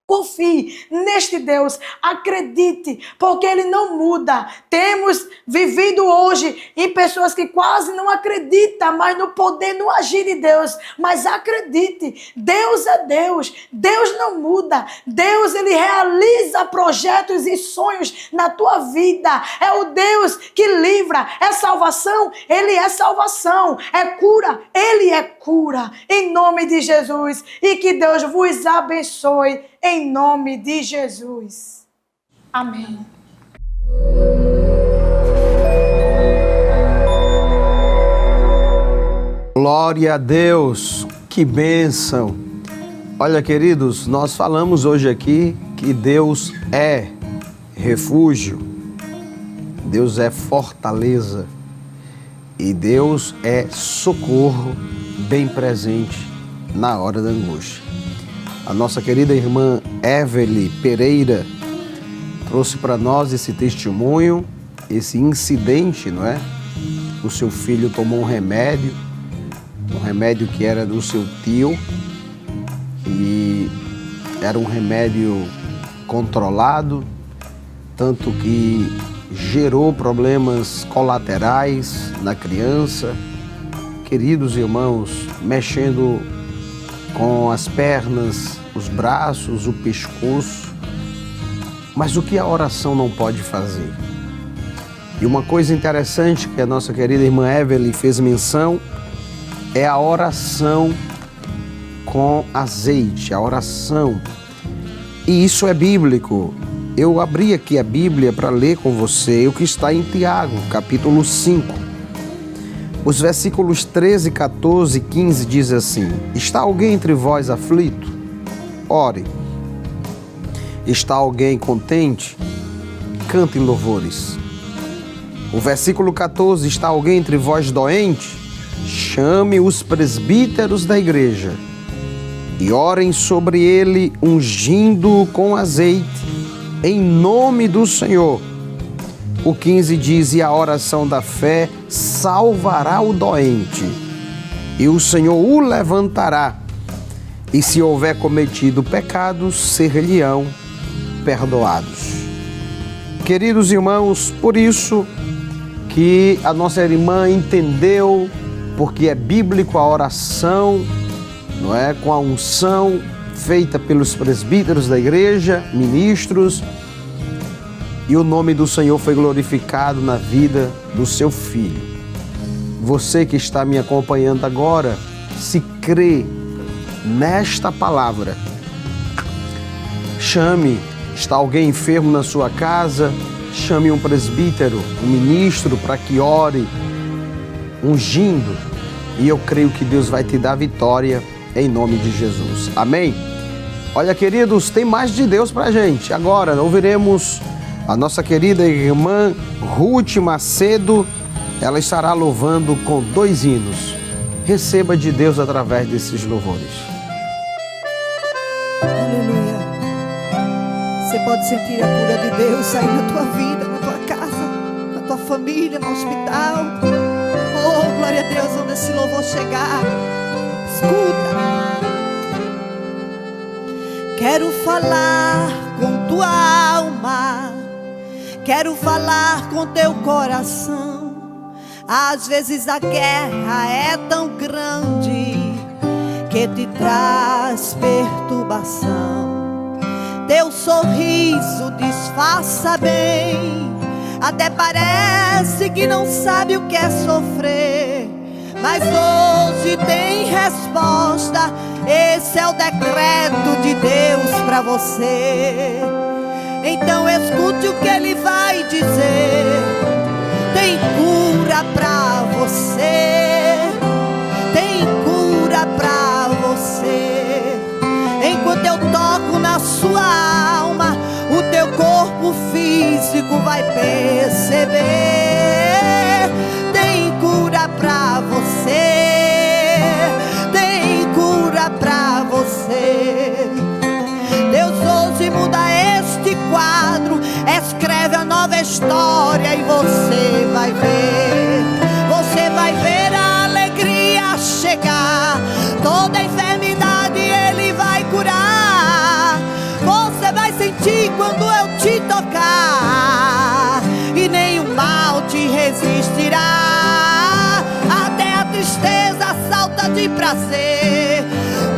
Confie neste Deus, acredite, porque Ele não muda. Temos vivido hoje em pessoas que quase não acreditam mais no poder, no agir de Deus. Mas acredite, Deus é Deus, Deus não muda. Deus, Ele realiza projetos e sonhos na tua vida. É o Deus que livra, é salvação, Ele é salvação, é cura, Ele é cura. Em nome de Jesus, e que Deus vos abençoe. Em nome de Jesus. Amém. Glória a Deus, que bênção. Olha, queridos, nós falamos hoje aqui que Deus é refúgio, Deus é fortaleza e Deus é socorro bem presente na hora da angústia. A nossa querida irmã Evelyn Pereira trouxe para nós esse testemunho esse incidente, não é? O seu filho tomou um remédio que era do seu tio, e era um remédio controlado, tanto que gerou problemas colaterais na criança. Queridos irmãos, mexendo com as pernas, os braços, o pescoço. Mas o que a oração não pode fazer? E uma coisa interessante que a nossa querida irmã Evelyn fez menção é a oração com azeite, a oração. E isso é bíblico. Eu abri aqui a Bíblia para ler com você o que está em Tiago, capítulo 5. Os versículos 13, 14 e 15 diz assim: Está alguém entre vós aflito? Ore. Está alguém contente? Cante louvores. O versículo 14: Está alguém entre vós doente? Chame os presbíteros da igreja e orem sobre ele, ungindo-o com azeite, em nome do Senhor. O 15 diz: E a oração da fé salvará o doente, e o Senhor o levantará. E se houver cometido pecados, ser-lhe-ão perdoados. Queridos irmãos, por isso que a nossa irmã entendeu, porque é bíblico a oração, não é? Com a unção feita pelos presbíteros da igreja, ministros, e o nome do Senhor foi glorificado na vida do seu filho. Você que está me acompanhando agora, se crê nesta palavra, chame. Está alguém enfermo na sua casa? Chame um presbítero, um ministro, para que ore, ungindo. E eu creio que Deus vai te dar vitória em nome de Jesus. Amém? Olha, queridos, tem mais de Deus para a gente. Agora, ouviremos a nossa querida irmã Ruth Macedo. Ela estará louvando com 2 hinos. Receba de Deus através desses louvores. Aleluia. Você pode sentir a cura de Deus aí na tua vida, na tua casa, na tua família, no hospital. Oh, glória a Deus, onde esse louvor chegar. Escuta. Quero falar com tua alma, quero falar com teu coração. Às vezes a guerra é tão grande que te traz perturbação. Teu sorriso disfarça bem, até parece que não sabe o que é sofrer. Mas hoje tem resposta, esse é o decreto de Deus para você. Então escute o que Ele vai dizer. Tem cura pra você, tem cura pra você. Enquanto eu toco na sua alma, o teu corpo físico vai perceber. Tem cura pra você, tem cura pra você. Deus hoje muda este quadro, escreve a nova história e você vai ver. Você vai ver a alegria chegar, toda enfermidade Ele vai curar. Você vai sentir quando eu te tocar, e nenhum mal te resistirá. Até a tristeza salta de prazer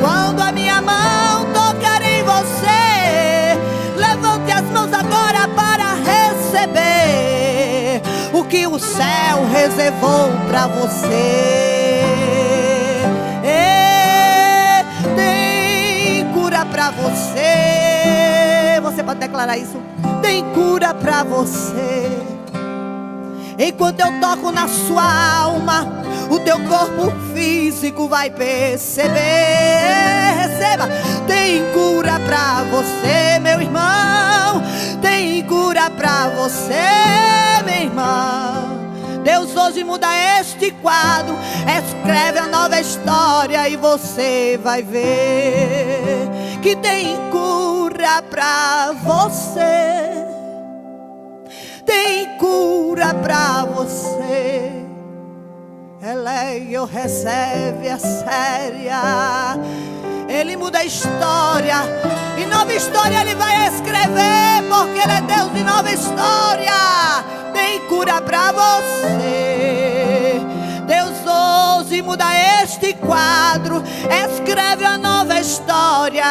quando a minha mão tocar em você. Levante as mãos agora para receber o que o céu reservou para você. Tem cura para você. Você pode declarar isso? Tem cura para você. Enquanto eu toco na sua alma, o teu corpo físico vai perceber. Receba. Tem cura pra você, meu irmão. Tem cura pra você, minha irmã. Deus hoje muda este quadro, escreve a nova história e você vai ver que tem cura pra você. tem cura pra você. Eleio, recebe a séria. Ele muda a história, e nova história Ele vai escrever, porque Ele é Deus de nova história. Tem cura pra você. Deus hoje muda este quadro, escreve a nova história,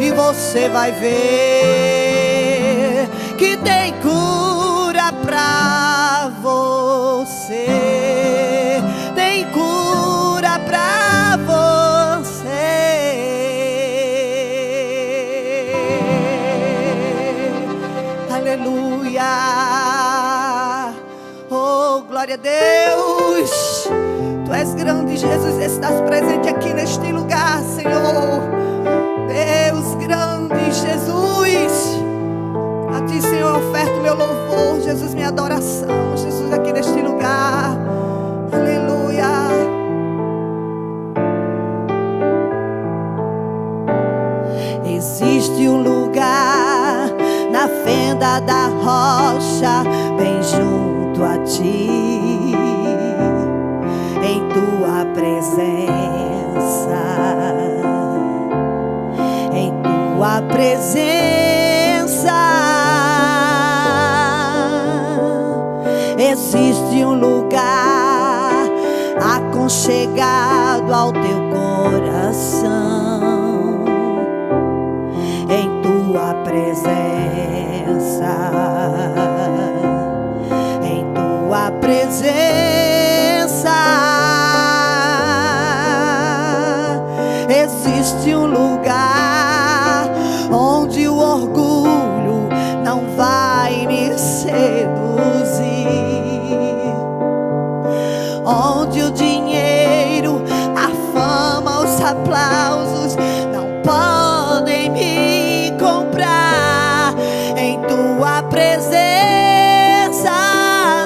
e você vai ver que tem cura pra você. Tem cura pra você. Aleluia. Oh, glória a Deus. Tu és grande, Jesus, estás presente aqui neste lugar, Senhor. Deus grande, Jesus. A Ti, Senhor, oferto meu louvor, Jesus, minha adoração, Jesus, aqui neste lugar. Aleluia. Existe um lugar na fenda da rocha, bem junto a Ti, em Tua presença, em Tua presença. Existe um lugar aconchegado ao Teu coração, em Tua presença, em Tua presença. Existe um lugar onde o orgulho não vai me seduzir, onde o dinheiro, a fama, os aplausos não podem me comprar. Em Tua presença,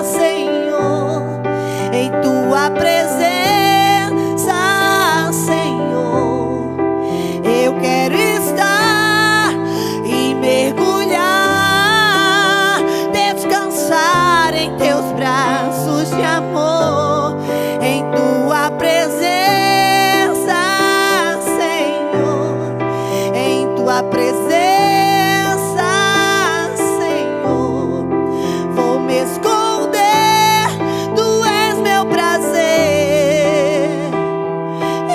Senhor, em Tua presença, Senhor, eu quero estar e mergulhar, descansar em Teus braços de amor. Em Tua presença, Senhor, em Tua presença, Senhor, vou me esconder, Tu és meu prazer.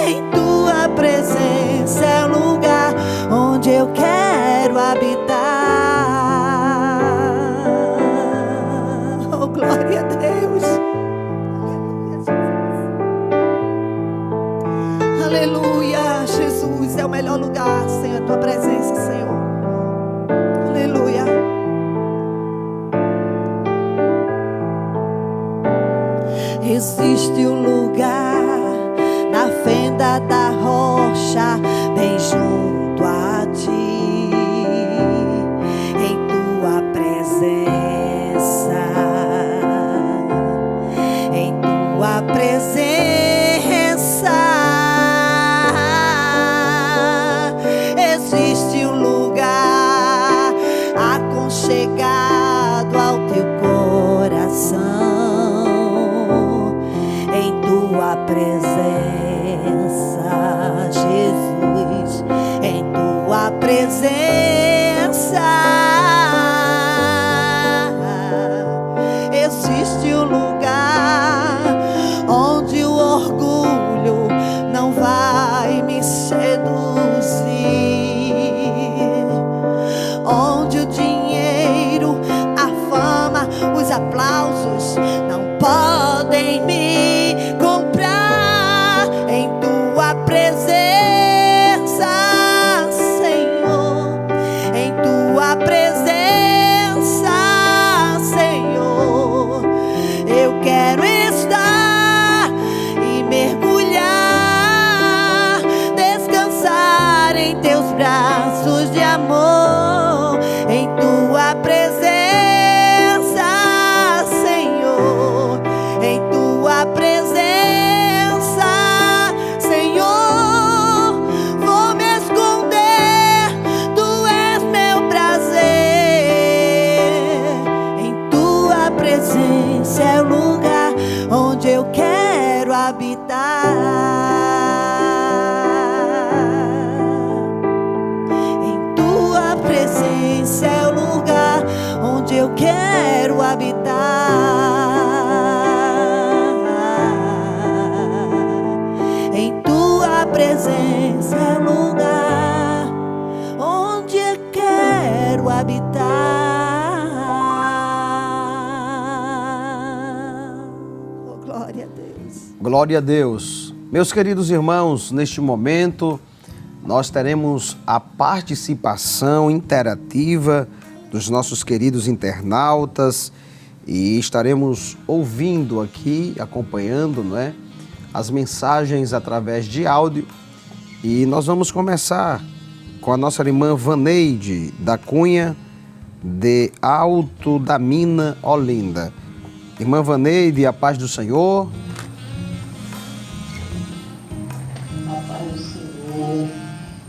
Em Tua presença é o lugar onde eu quero habitar. Oh, glória a Deus. Aleluia, Jesus, é o melhor lugar, Senhor, a Tua presença, Senhor. Aleluia. Existe um lugar na fenda da rocha, bem junto a Ti, em Tua presença, em Tua presença. Existe um lugar aconchegado ao Teu coração, em Tua presença, Jesus, em Tua presença. Existe um lugar onde o orgulho não vai me seduzir, onde o dinheiro, a fama, os aplausos não podem me comprar. Em Tua presença, Senhor, em Tua presença, eu quero habitar. Em tua presença é o lugar onde eu quero habitar. Em tua presença é o lugar onde eu quero habitar. Oh, glória a Deus. Glória a Deus. Meus queridos irmãos, neste momento nós teremos a participação interativa dos nossos queridos internautas e estaremos ouvindo aqui, acompanhando, não é, as mensagens através de áudio. E nós vamos começar com a nossa irmã Vaneide da Cunha, de Alto da Mina, Olinda. Irmã Vaneide, a paz do Senhor. A paz do Senhor.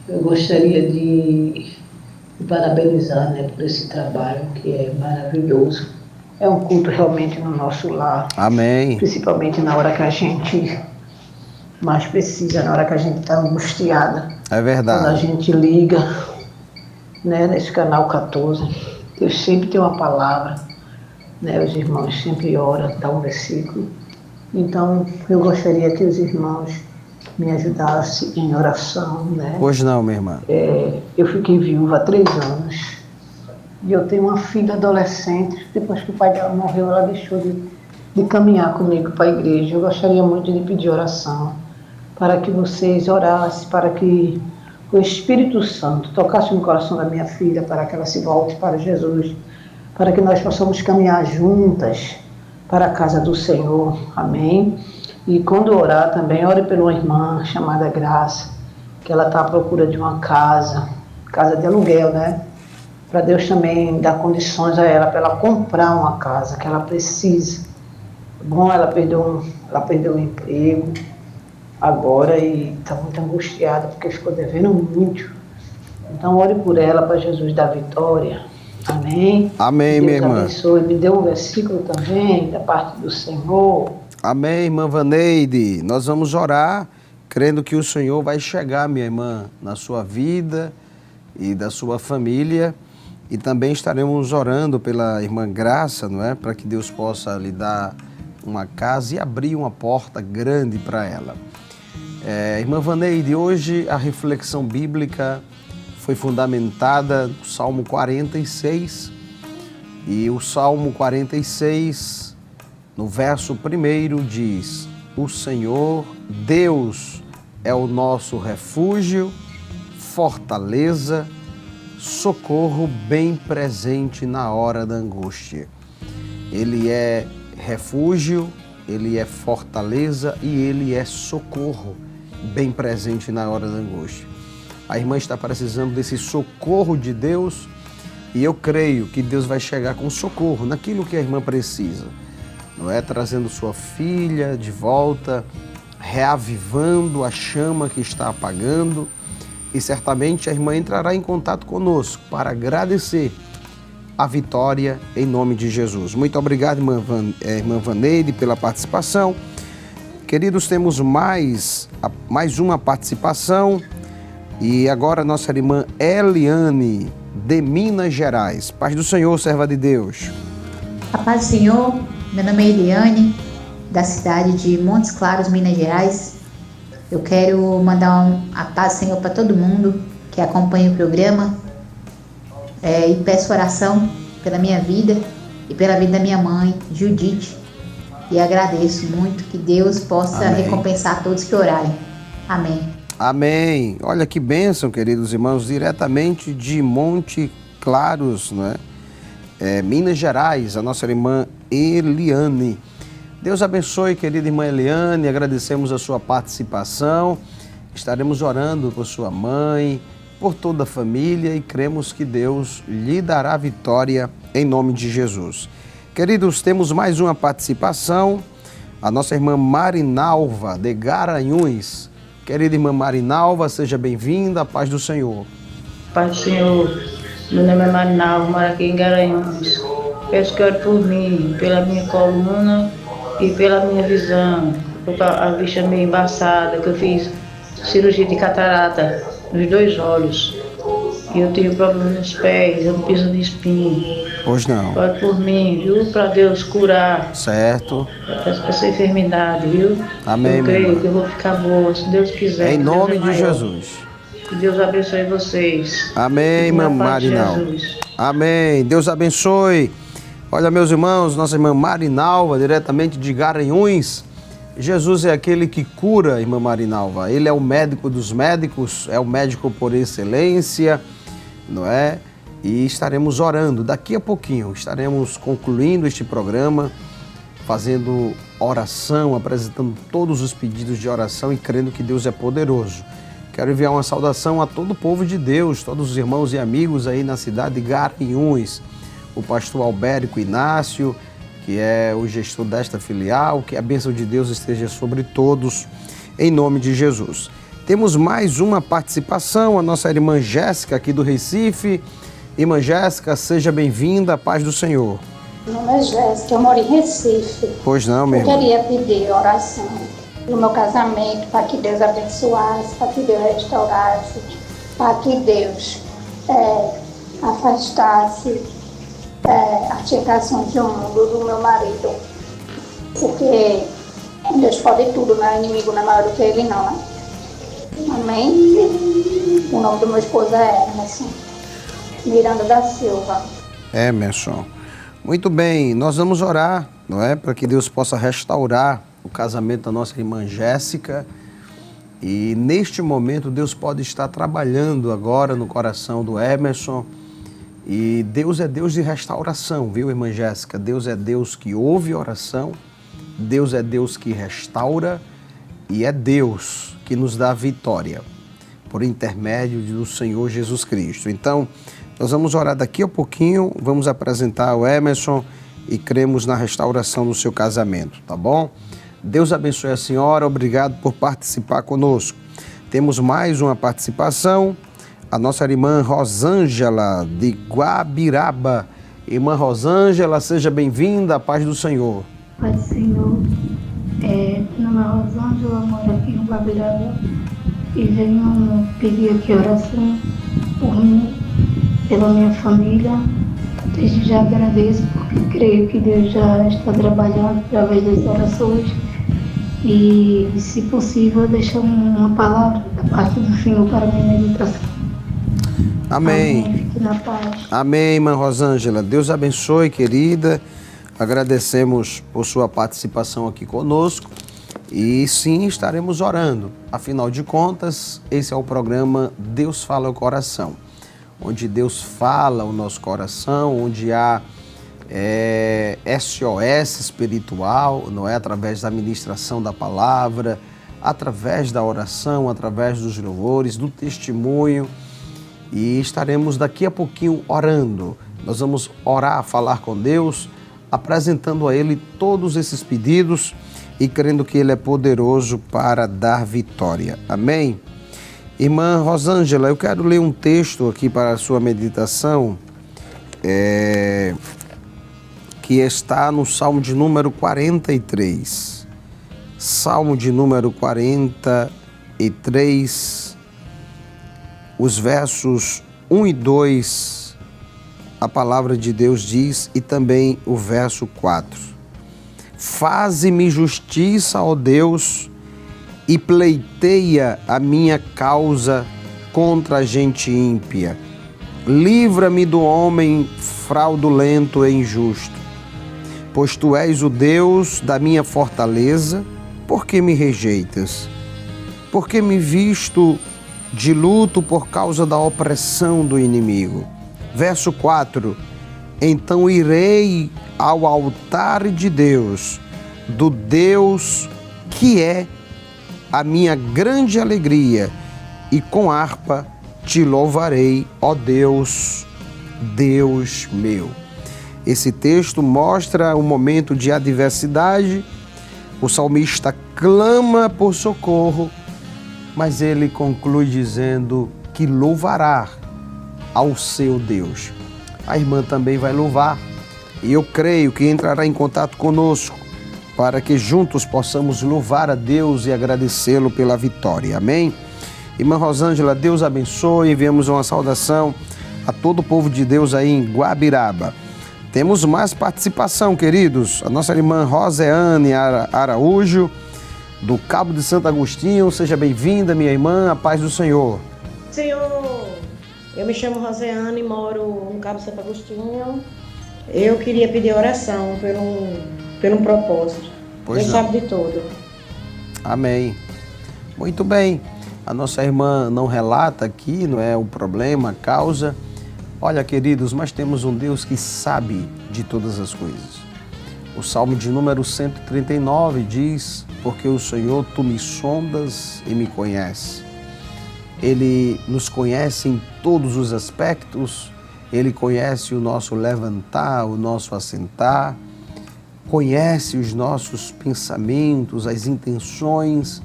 Eu gostaria de parabenizar, né, por esse trabalho que é maravilhoso. É um culto realmente no nosso lar. Amém. Principalmente na hora que a gente mais precisa, na hora que a gente está angustiada. É verdade. Quando a gente liga, né, nesse canal 14, Deus sempre tem uma palavra, né, os irmãos sempre oram, dá um versículo. Então, eu gostaria que os irmãos me ajudassem em oração, né? Hoje não, minha irmã. Eu fiquei viúva há 3 anos e eu tenho uma filha adolescente. Depois que o pai dela morreu, ela deixou de caminhar comigo para a igreja. Eu gostaria muito de pedir oração para que vocês orassem, para que o Espírito Santo tocasse no coração da minha filha, para que ela se volte para Jesus, para que nós possamos caminhar juntas para a casa do Senhor. Amém? E quando orar também, ore pela uma irmã chamada Graça, que ela está à procura de uma casa de aluguel, né? Para Deus também dar condições a ela, para ela comprar uma casa que ela precisa. Bom, ela perdeu o emprego agora e está muito angustiada porque ficou devendo muito. Então ore por ela para Jesus dar vitória. Amém? Amém, minha irmã. Deus abençoe. Me dê um versículo também da parte do Senhor. Amém, irmã Vaneide. Nós vamos orar, crendo que o Senhor vai chegar, minha irmã, na sua vida e da sua família. E também estaremos orando pela irmã Graça, não é? Para que Deus possa lhe dar uma casa e abrir uma porta grande para ela. Irmã Vaneide, hoje a reflexão bíblica foi fundamentada no Salmo 46. E o Salmo 46, no verso 1 diz: o Senhor, Deus, é o nosso refúgio, fortaleza, socorro bem presente na hora da angústia. Ele é refúgio, ele é fortaleza e ele é socorro bem presente na hora da angústia. A irmã está precisando desse socorro de Deus e eu creio que Deus vai chegar com socorro naquilo que a irmã precisa. Não é? Trazendo sua filha de volta, reavivando a chama que está apagando. E certamente a irmã entrará em contato conosco para agradecer a vitória em nome de Jesus. Muito obrigado, irmã Vaneide, pela participação. Queridos, temos mais uma participação. E agora nossa irmã Eliane, de Minas Gerais. Paz do Senhor, serva de Deus. A paz do Senhor, meu nome é Eliane, da cidade de Montes Claros, Minas Gerais. Eu quero mandar a paz do Senhor para todo mundo que acompanha o programa e peço oração pela minha vida e pela vida da minha mãe, Judite. E agradeço muito que Deus possa recompensar todos que orarem. Amém. Amém. Olha que bênção, queridos irmãos, diretamente de Monte Claros, não é? Minas Gerais, a nossa irmã Eliane. Deus abençoe, querida irmã Eliane, agradecemos a sua participação. Estaremos orando por sua mãe, por toda a família e cremos que Deus lhe dará vitória em nome de Jesus. Queridos, temos mais uma participação, a nossa irmã Marinalva, de Garanhuns. Querida irmã Marinalva, seja bem-vinda, a paz do Senhor. Paz do Senhor, meu nome é Marinalva, moro aqui em Garanhuns. Peço que ore por mim, pela minha coluna E pela minha visão, porque a vista meio embaçada, que eu fiz cirurgia de catarata nos 2 olhos. E eu tenho problema nos pés, eu não piso no espinho. Pois não. Pode por mim, viu? Para Deus curar Certo. essa enfermidade, viu? Amém, Eu minha irmã. creio que eu vou ficar boa, se Deus quiser. Em que nome Deus é de maior. Jesus. Que Deus abençoe vocês. Amém, Na irmã paz de Marinalva. Jesus. Amém. Deus abençoe. Olha, meus irmãos, nossa irmã Marinalva, diretamente de Garanhuns. Jesus é aquele que cura, irmã Marinalva. Ele é o médico dos médicos, é o médico por excelência, não é? E estaremos orando. Daqui a pouquinho estaremos concluindo este programa, fazendo oração, apresentando todos os pedidos de oração e crendo que Deus é poderoso. Quero enviar uma saudação a todo o povo de Deus, todos os irmãos e amigos aí na cidade de Garanhuns. O pastor Albérico Inácio, que é o gestor desta filial, que a bênção de Deus esteja sobre todos, em nome de Jesus. Temos mais uma participação, a nossa irmã Jéssica aqui do Recife. Irmã Jéssica, seja bem-vinda, a paz do Senhor. Meu nome é Jéssica, eu moro em Recife. Pois não, meu Eu irmão. queria pedir oração pelo meu casamento, para que Deus abençoasse, para que Deus restaurasse, para que Deus afastasse as tentações do mundo do meu marido. Porque Deus pode tudo, né? O inimigo não é maior do que ele, não, né? Amém? O nome do meu esposo é Emerson Miranda da Silva. Emerson. Muito bem, nós vamos orar, não é? Para que Deus possa restaurar o casamento da nossa irmã Jéssica. E neste momento Deus pode estar trabalhando agora no coração do Emerson. E Deus é Deus de restauração, viu, irmã Jéssica? Deus é Deus que ouve oração, Deus é Deus que restaura e é Deus que nos dá vitória por intermédio do Senhor Jesus Cristo. Então, nós vamos orar daqui a pouquinho, vamos apresentar o Emerson e cremos na restauração do seu casamento, tá bom? Deus abençoe a senhora, obrigado por participar conosco. Temos mais uma participação, a nossa irmã Rosângela de Guabiraba. Irmã Rosângela, seja bem-vinda, a paz do Senhor. Pai do Senhor, meu nome é Rosângela, moro aqui em Guabiraba e venho pedir aqui oração por mim, pela minha família. Desde já agradeço porque creio que Deus já está trabalhando através das orações e, se possível, deixar uma palavra da parte do Senhor para a minha meditação. Amém. Amém. Fique na paz. Amém, irmã Rosângela. Deus abençoe, querida. Agradecemos por sua participação aqui conosco e sim, estaremos orando. Afinal de contas, esse é o programa Deus Fala ao Coração, onde Deus fala ao nosso coração, onde há SOS espiritual, não é? Através da ministração da palavra, através da oração, através dos louvores, do testemunho. E estaremos daqui a pouquinho orando. Nós vamos orar, falar com Deus, apresentando a Ele todos esses pedidos e crendo que Ele é poderoso para dar vitória. Amém? Irmã Rosângela, eu quero ler um texto aqui para a sua meditação, que está no Salmo de número 43. Salmo de número 43, os versos 1 e 2, a palavra de Deus diz, e também o verso 4. Faze-me justiça, ó Deus, e pleiteia a minha causa contra a gente ímpia. Livra-me do homem fraudulento e injusto. Pois tu és o Deus da minha fortaleza, por que me rejeitas? Porque me visto de luto por causa da opressão do inimigo. Verso 4. Então irei ao altar de Deus, do Deus que é a minha grande alegria, e com harpa te louvarei, ó Deus, Deus meu. Esse texto mostra um momento de adversidade. O salmista clama por socorro, mas ele conclui dizendo que louvará ao seu Deus. A irmã também vai louvar, e eu creio que entrará em contato conosco para que juntos possamos louvar a Deus e agradecê-lo pela vitória. Amém? Irmã Rosângela, Deus abençoe. Enviamos uma saudação a todo o povo de Deus aí em Guabiraba. Temos mais participação, queridos. A nossa irmã Roseane Araújo, do Cabo de Santo Agostinho. Seja bem-vinda, minha irmã, a paz do Senhor. Senhor, eu me chamo Roseane, moro no Cabo de Santo Agostinho. Eu queria pedir oração pelo um propósito. Pois Deus sabe de tudo. Amém. Muito bem. A nossa irmã não relata aqui, não é o problema, a causa. Olha, queridos, mas temos um Deus que sabe de todas as coisas. O Salmo de número 139 diz: porque o Senhor, tu me sondas e me conheces. Ele nos conhece em todos os aspectos. Ele conhece o nosso levantar, o nosso assentar. Conhece os nossos pensamentos, as intenções.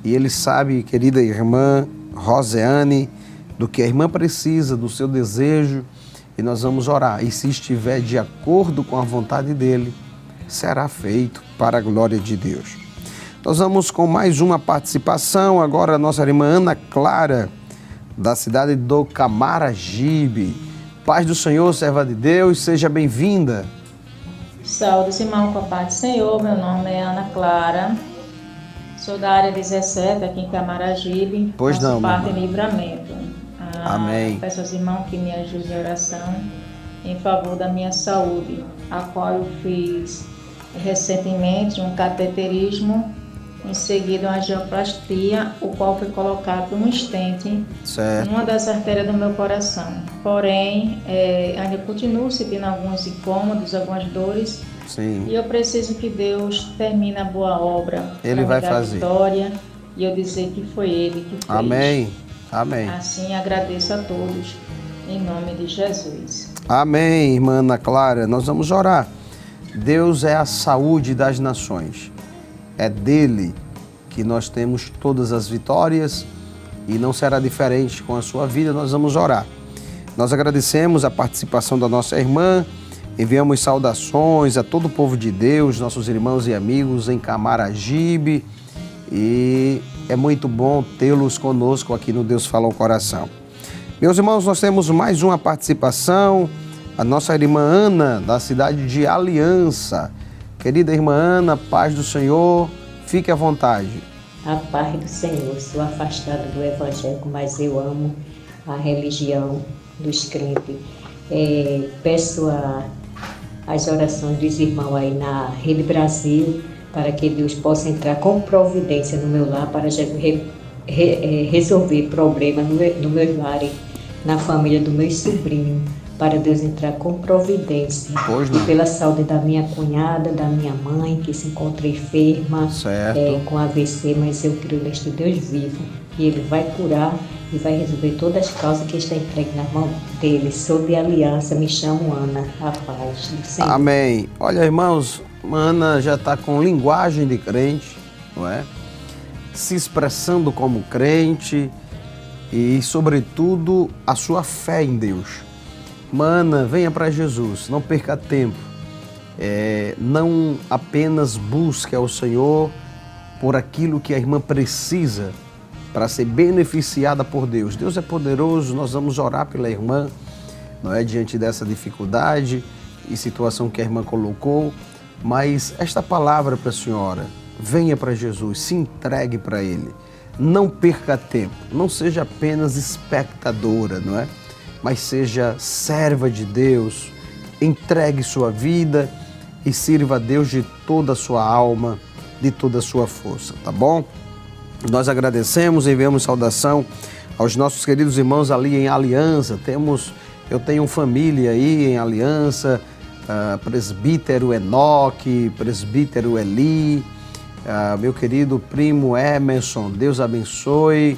E Ele sabe, querida irmã Roseane, do que a irmã precisa, do seu desejo, e nós vamos orar. E se estiver de acordo com a vontade dEle, será feito para a glória de Deus. Nós vamos com mais uma participação, agora a nossa irmã Ana Clara, da cidade do Camaragibe. Paz do Senhor, serva de Deus, seja bem-vinda. Saúde, irmão, com a paz do Senhor. Meu nome é Ana Clara, sou da área 17, aqui em Camaragibe. Pois não, parte de Livramento. Amém. Peço aos irmãos que me ajudem em oração em favor da minha saúde, a qual eu fiz recentemente um cateterismo, em seguida uma angioplastia, o qual foi colocado um estente numa das artérias do meu coração. Porém, ainda continuo sentindo alguns incômodos, algumas dores. Sim. E eu preciso que Deus termine a boa obra. Ele vai fazer. Vitória, e eu dizer que foi Ele que fez. Amém. Amém. Assim agradeço a todos, em nome de Jesus. Amém, irmã Ana Clara. Nós vamos orar. Deus é a saúde das nações. É dele que nós temos todas as vitórias e não será diferente com a sua vida. Nós vamos orar. Nós agradecemos a participação da nossa irmã, enviamos saudações a todo o povo de Deus, nossos irmãos e amigos em Camaragibe, e é muito bom tê-los conosco aqui no Deus Fala ao Coração. Meus irmãos, nós temos mais uma participação, a nossa irmã Ana, da cidade de Aliança. Querida irmã Ana, paz do Senhor, fique à vontade. A paz do Senhor, sou afastada do evangélico, mas eu amo a religião dos crentes. Peço as orações dos irmãos aí na Rede Brasil, para que Deus possa entrar com providência no meu lar, para resolver problemas no meu lar, na família do meu sobrinho, para Deus entrar com providência. E pela saúde da minha cunhada, da minha mãe, que se encontra enferma, com AVC, mas eu creio neste Deus vivo, e Ele vai curar e vai resolver todas as causas que estão entregues na mão dele. Sou de Aliança, me chamo Ana, a paz do Senhor. Amém. Olha, irmãos, Ana já está com linguagem de crente, não é? Se expressando como crente e, sobretudo, a sua fé em Deus. Ana, venha para Jesus, não perca tempo. Não apenas busque ao Senhor por aquilo que a irmã precisa para ser beneficiada por Deus. Deus é poderoso, nós vamos orar pela irmã, não é, diante dessa dificuldade e situação que a irmã colocou. Mas esta palavra para a senhora, venha para Jesus, se entregue para Ele. Não perca tempo, não seja apenas espectadora, não é? Mas seja serva de Deus, entregue sua vida e sirva a Deus de toda a sua alma, de toda a sua força, tá bom? Nós agradecemos, enviamos saudação aos nossos queridos irmãos ali em Aliança. Eu tenho família aí em Aliança, presbítero Enoque, presbítero Eli, meu querido primo Emerson, Deus abençoe,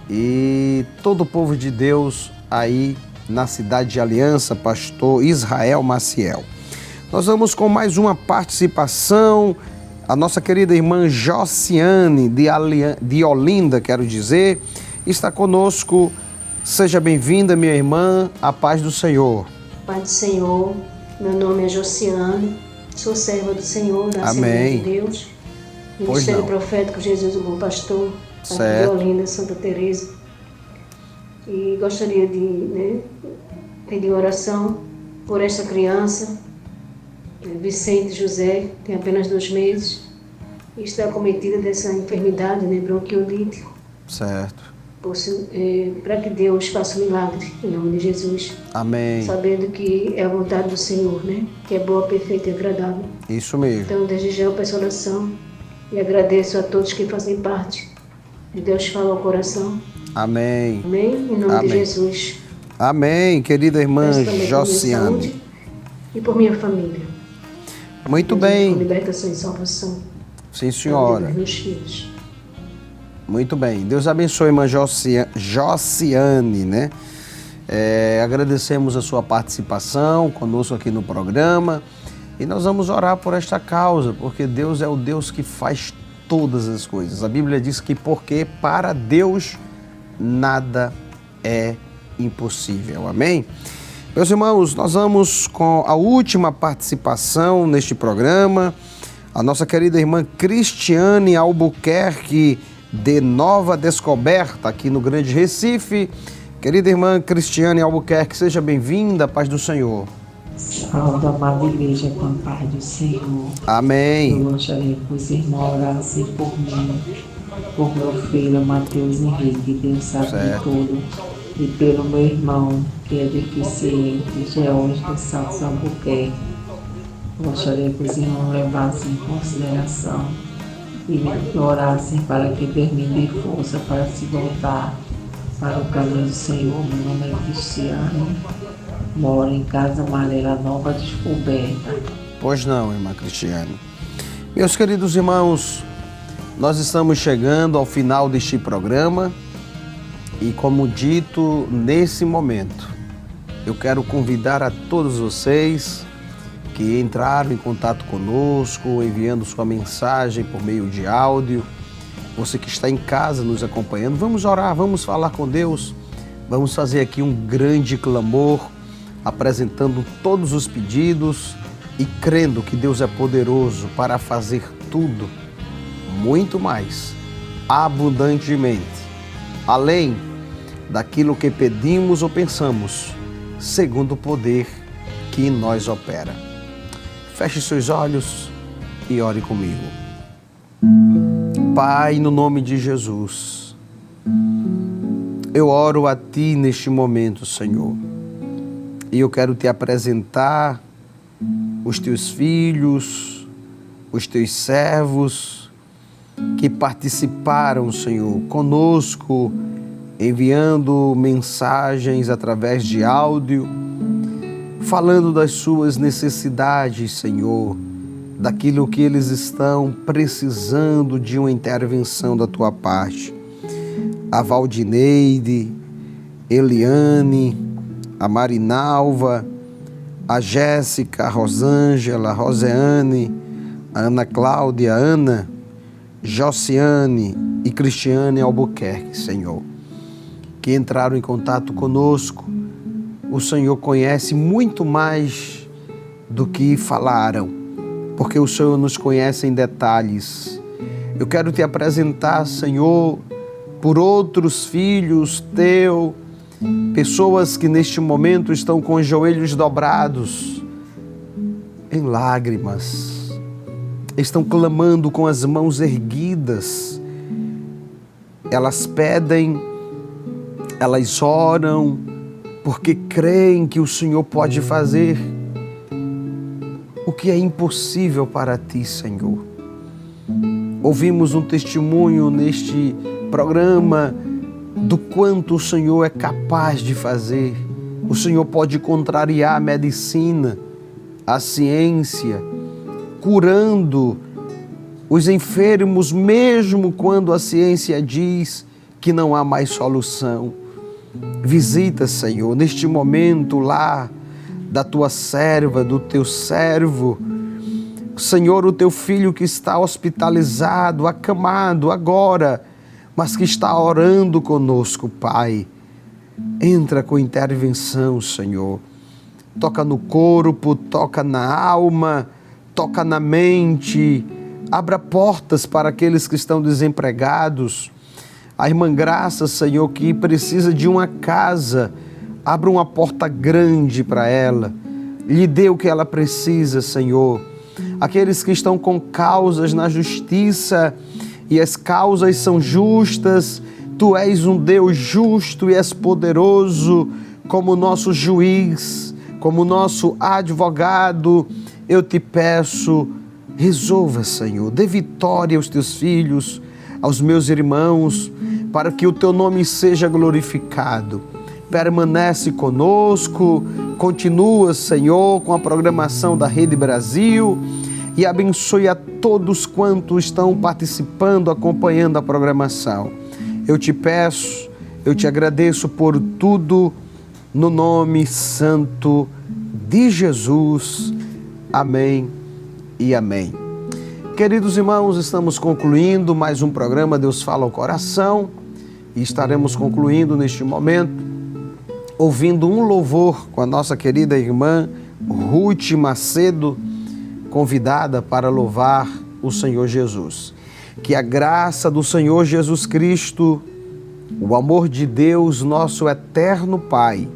e todo o povo de Deus aí na cidade de Aliança, pastor Israel Maciel. Nós vamos com mais uma participação, a nossa querida irmã Josiane de Olinda, quero dizer, está conosco. Seja bem-vinda, minha irmã, a paz do Senhor. Paz do Senhor. Meu nome é Josiane, Sou serva do Senhor, da Amém. Assembleia de Deus. Pois Ministério não. Profético Jesus, o Bom Pastor, aqui de Certo. Olinda, Santa Teresa. E gostaria de pedir oração por esta criança, Vicente José, tem apenas 2 meses, e está acometida dessa enfermidade, bronquiolite, Certo. para que Deus faça um milagre, em nome de Jesus. Amém. Sabendo que é a vontade do Senhor, que é boa, perfeita e agradável. Isso mesmo. Então, desde já eu peço oração e agradeço a todos que fazem parte de Deus Fala ao Coração. Amém. Amém? Em nome Amém. de Jesus. Amém, querida irmã Peço também por minha Josiane. saúde e por minha família. Muito Com bem. libertação e salvação. Sim, senhora. Dos meus filhos. Muito bem. Deus abençoe, irmã Josiane, né? Agradecemos a sua participação conosco aqui no programa e nós vamos orar por esta causa, porque Deus é o Deus que faz todas as coisas. A Bíblia diz que porque para Deus nada é impossível. Amém? Meus irmãos, nós vamos com a última participação neste programa. A nossa querida irmã Cristiane Albuquerque, de Nova Descoberta, aqui no Grande Recife. Querida irmã Cristiane Albuquerque, seja bem-vinda, paz do Senhor. Salve, amada igreja, com a paz do Senhor. Amém. Eu gostaria que os irmãos orassem por mim, por meu filho Matheus Henrique, Deus sabe de tudo, e pelo meu irmão, que é deficiente, George dos Santos Albuquerque. Eu gostaria que os irmãos levassem em consideração e orassem para que Deus me dê força para se voltar para o caminho do Senhor. Meu nome é Cristiane, moro em Casa Amarela, Nova Descoberta. Pois não, irmã Cristiane. Meus queridos irmãos, nós estamos chegando ao final deste programa e, como dito, nesse momento, eu quero convidar a todos vocês que entraram em contato conosco, enviando sua mensagem por meio de áudio, você que está em casa nos acompanhando, vamos orar, vamos falar com Deus, vamos fazer aqui um grande clamor, apresentando todos os pedidos e crendo que Deus é poderoso para fazer tudo, muito mais, abundantemente, além daquilo que pedimos ou pensamos, segundo o poder que em nós opera. Feche seus olhos e ore comigo. Pai, no nome de Jesus, eu oro a Ti neste momento, Senhor, e eu quero Te apresentar os Teus filhos, os Teus servos que participaram, Senhor, conosco, enviando mensagens através de áudio, falando das suas necessidades, Senhor, daquilo que eles estão precisando de uma intervenção da Tua parte. A Valdineide, Eliane, a Marinalva, a Jéssica, a Rosângela, a Roseane, a Ana Cláudia, a Ana, Josiane e Cristiane Albuquerque, Senhor, que entraram em contato conosco. O Senhor conhece muito mais do que falaram, porque o Senhor nos conhece em detalhes. Eu quero Te apresentar, Senhor, por outros filhos Teu, pessoas que neste momento estão com os joelhos dobrados, em lágrimas, estão clamando com as mãos erguidas. Elas pedem, elas oram, porque creem que o Senhor pode fazer o que é impossível para Ti, Senhor. Ouvimos um testemunho neste programa do quanto o Senhor é capaz de fazer. O Senhor pode contrariar a medicina, a ciência, curando os enfermos, mesmo quando a ciência diz que não há mais solução. Visita, Senhor, neste momento lá da Tua serva, do Teu servo, Senhor, o Teu filho que está hospitalizado, acamado agora, mas que está orando conosco, Pai. Entra com intervenção, Senhor. Toca no corpo, toca na alma, toca na mente, abra portas para aqueles que estão desempregados. A irmã Graça, Senhor, que precisa de uma casa, abra uma porta grande para ela, lhe dê o que ela precisa, Senhor. Aqueles que estão com causas na justiça e as causas são justas, Tu és um Deus justo e és poderoso como nosso juiz, como nosso advogado. Eu te peço, resolva, Senhor, dê vitória aos Teus filhos, aos meus irmãos, para que o Teu nome seja glorificado. Permanece conosco, continua, Senhor, com a programação da Rede Brasil e abençoe a todos quantos estão participando, acompanhando a programação. Eu te peço, eu te agradeço por tudo, no nome santo de Jesus. Amém e amém. Queridos irmãos, estamos concluindo mais um programa Deus Fala ao Coração e estaremos concluindo neste momento ouvindo um louvor com a nossa querida irmã Ruth Macedo, convidada para louvar o Senhor Jesus. Que a graça do Senhor Jesus Cristo, o amor de Deus, nosso eterno Pai,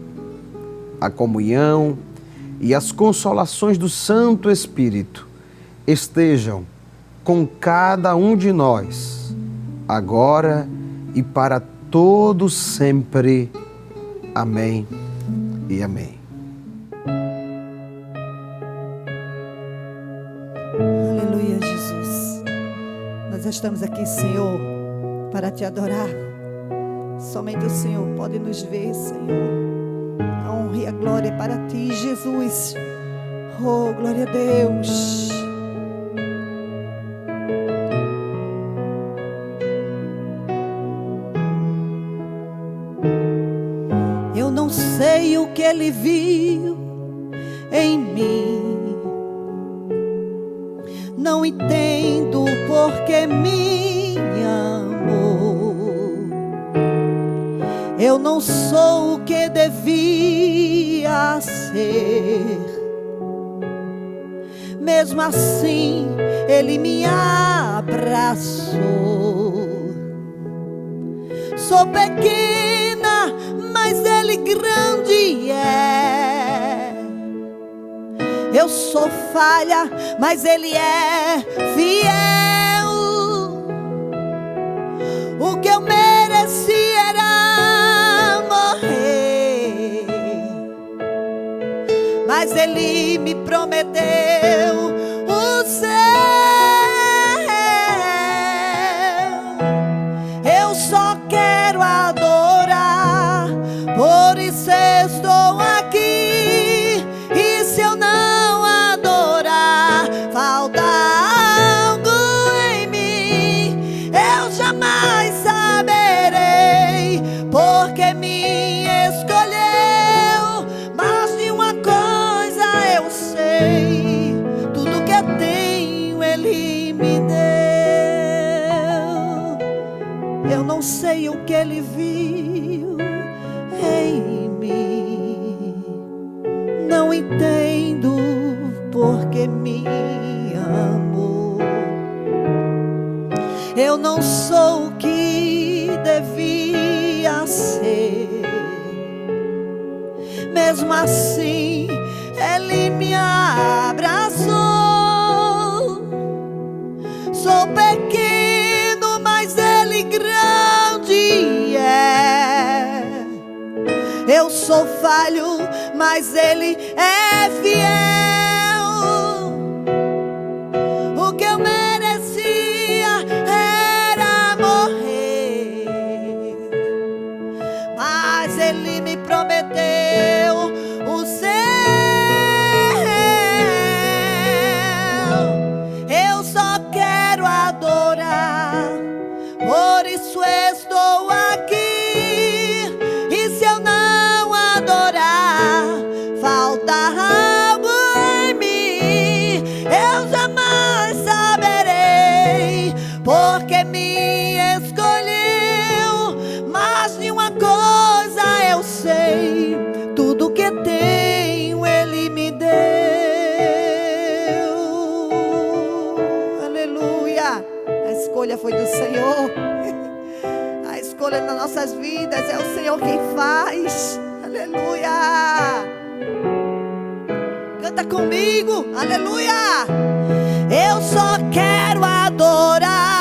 a comunhão e as consolações do Santo Espírito estejam com cada um de nós, agora e para todos sempre. Amém e amém. Aleluia, Jesus. Nós estamos aqui, Senhor, para te adorar. Somente o Senhor pode nos ver, Senhor. A honra e a glória é para ti, Jesus. Oh, glória a Deus. Eu não sei o que ele viu em mim, não entendo porque me amou. Eu não sou o que devia ser, mesmo assim ele me abraçou. Sou pequena, mas ele grande é. Eu sou falha, mas ele é fiel. O que eu mereci era morrer, mas ele me prometeu o céu. Eu só quero adorar, por isso estou aqui. E se eu não adorar, falta algo em mim. Eu jamais saberei porque me escolheu. Mas de uma coisa eu sei, tudo que eu tenho ele me deu. Eu não sei o que ele viu em mim, não entendo porque me amou. Eu não sou o que devia ser, mesmo assim ele me abraçou. Sou pequeno, mas ele grande é. Eu sou falho, mas ele é fiel. O que eu merecia era morrer, mas ele me prometeu o céu. Eu só quero adorar, por isso estou aqui. E se eu não adorar, falta algo em mim. Eu jamais saberei porque me escolheu. Mas de uma coisa eu sei, tudo que tenho ele me deu. escolha foi do Senhor. A escolha nas nossas vidas é o Senhor quem faz. Aleluia. Canta comigo, aleluia. Eu só quero adorar.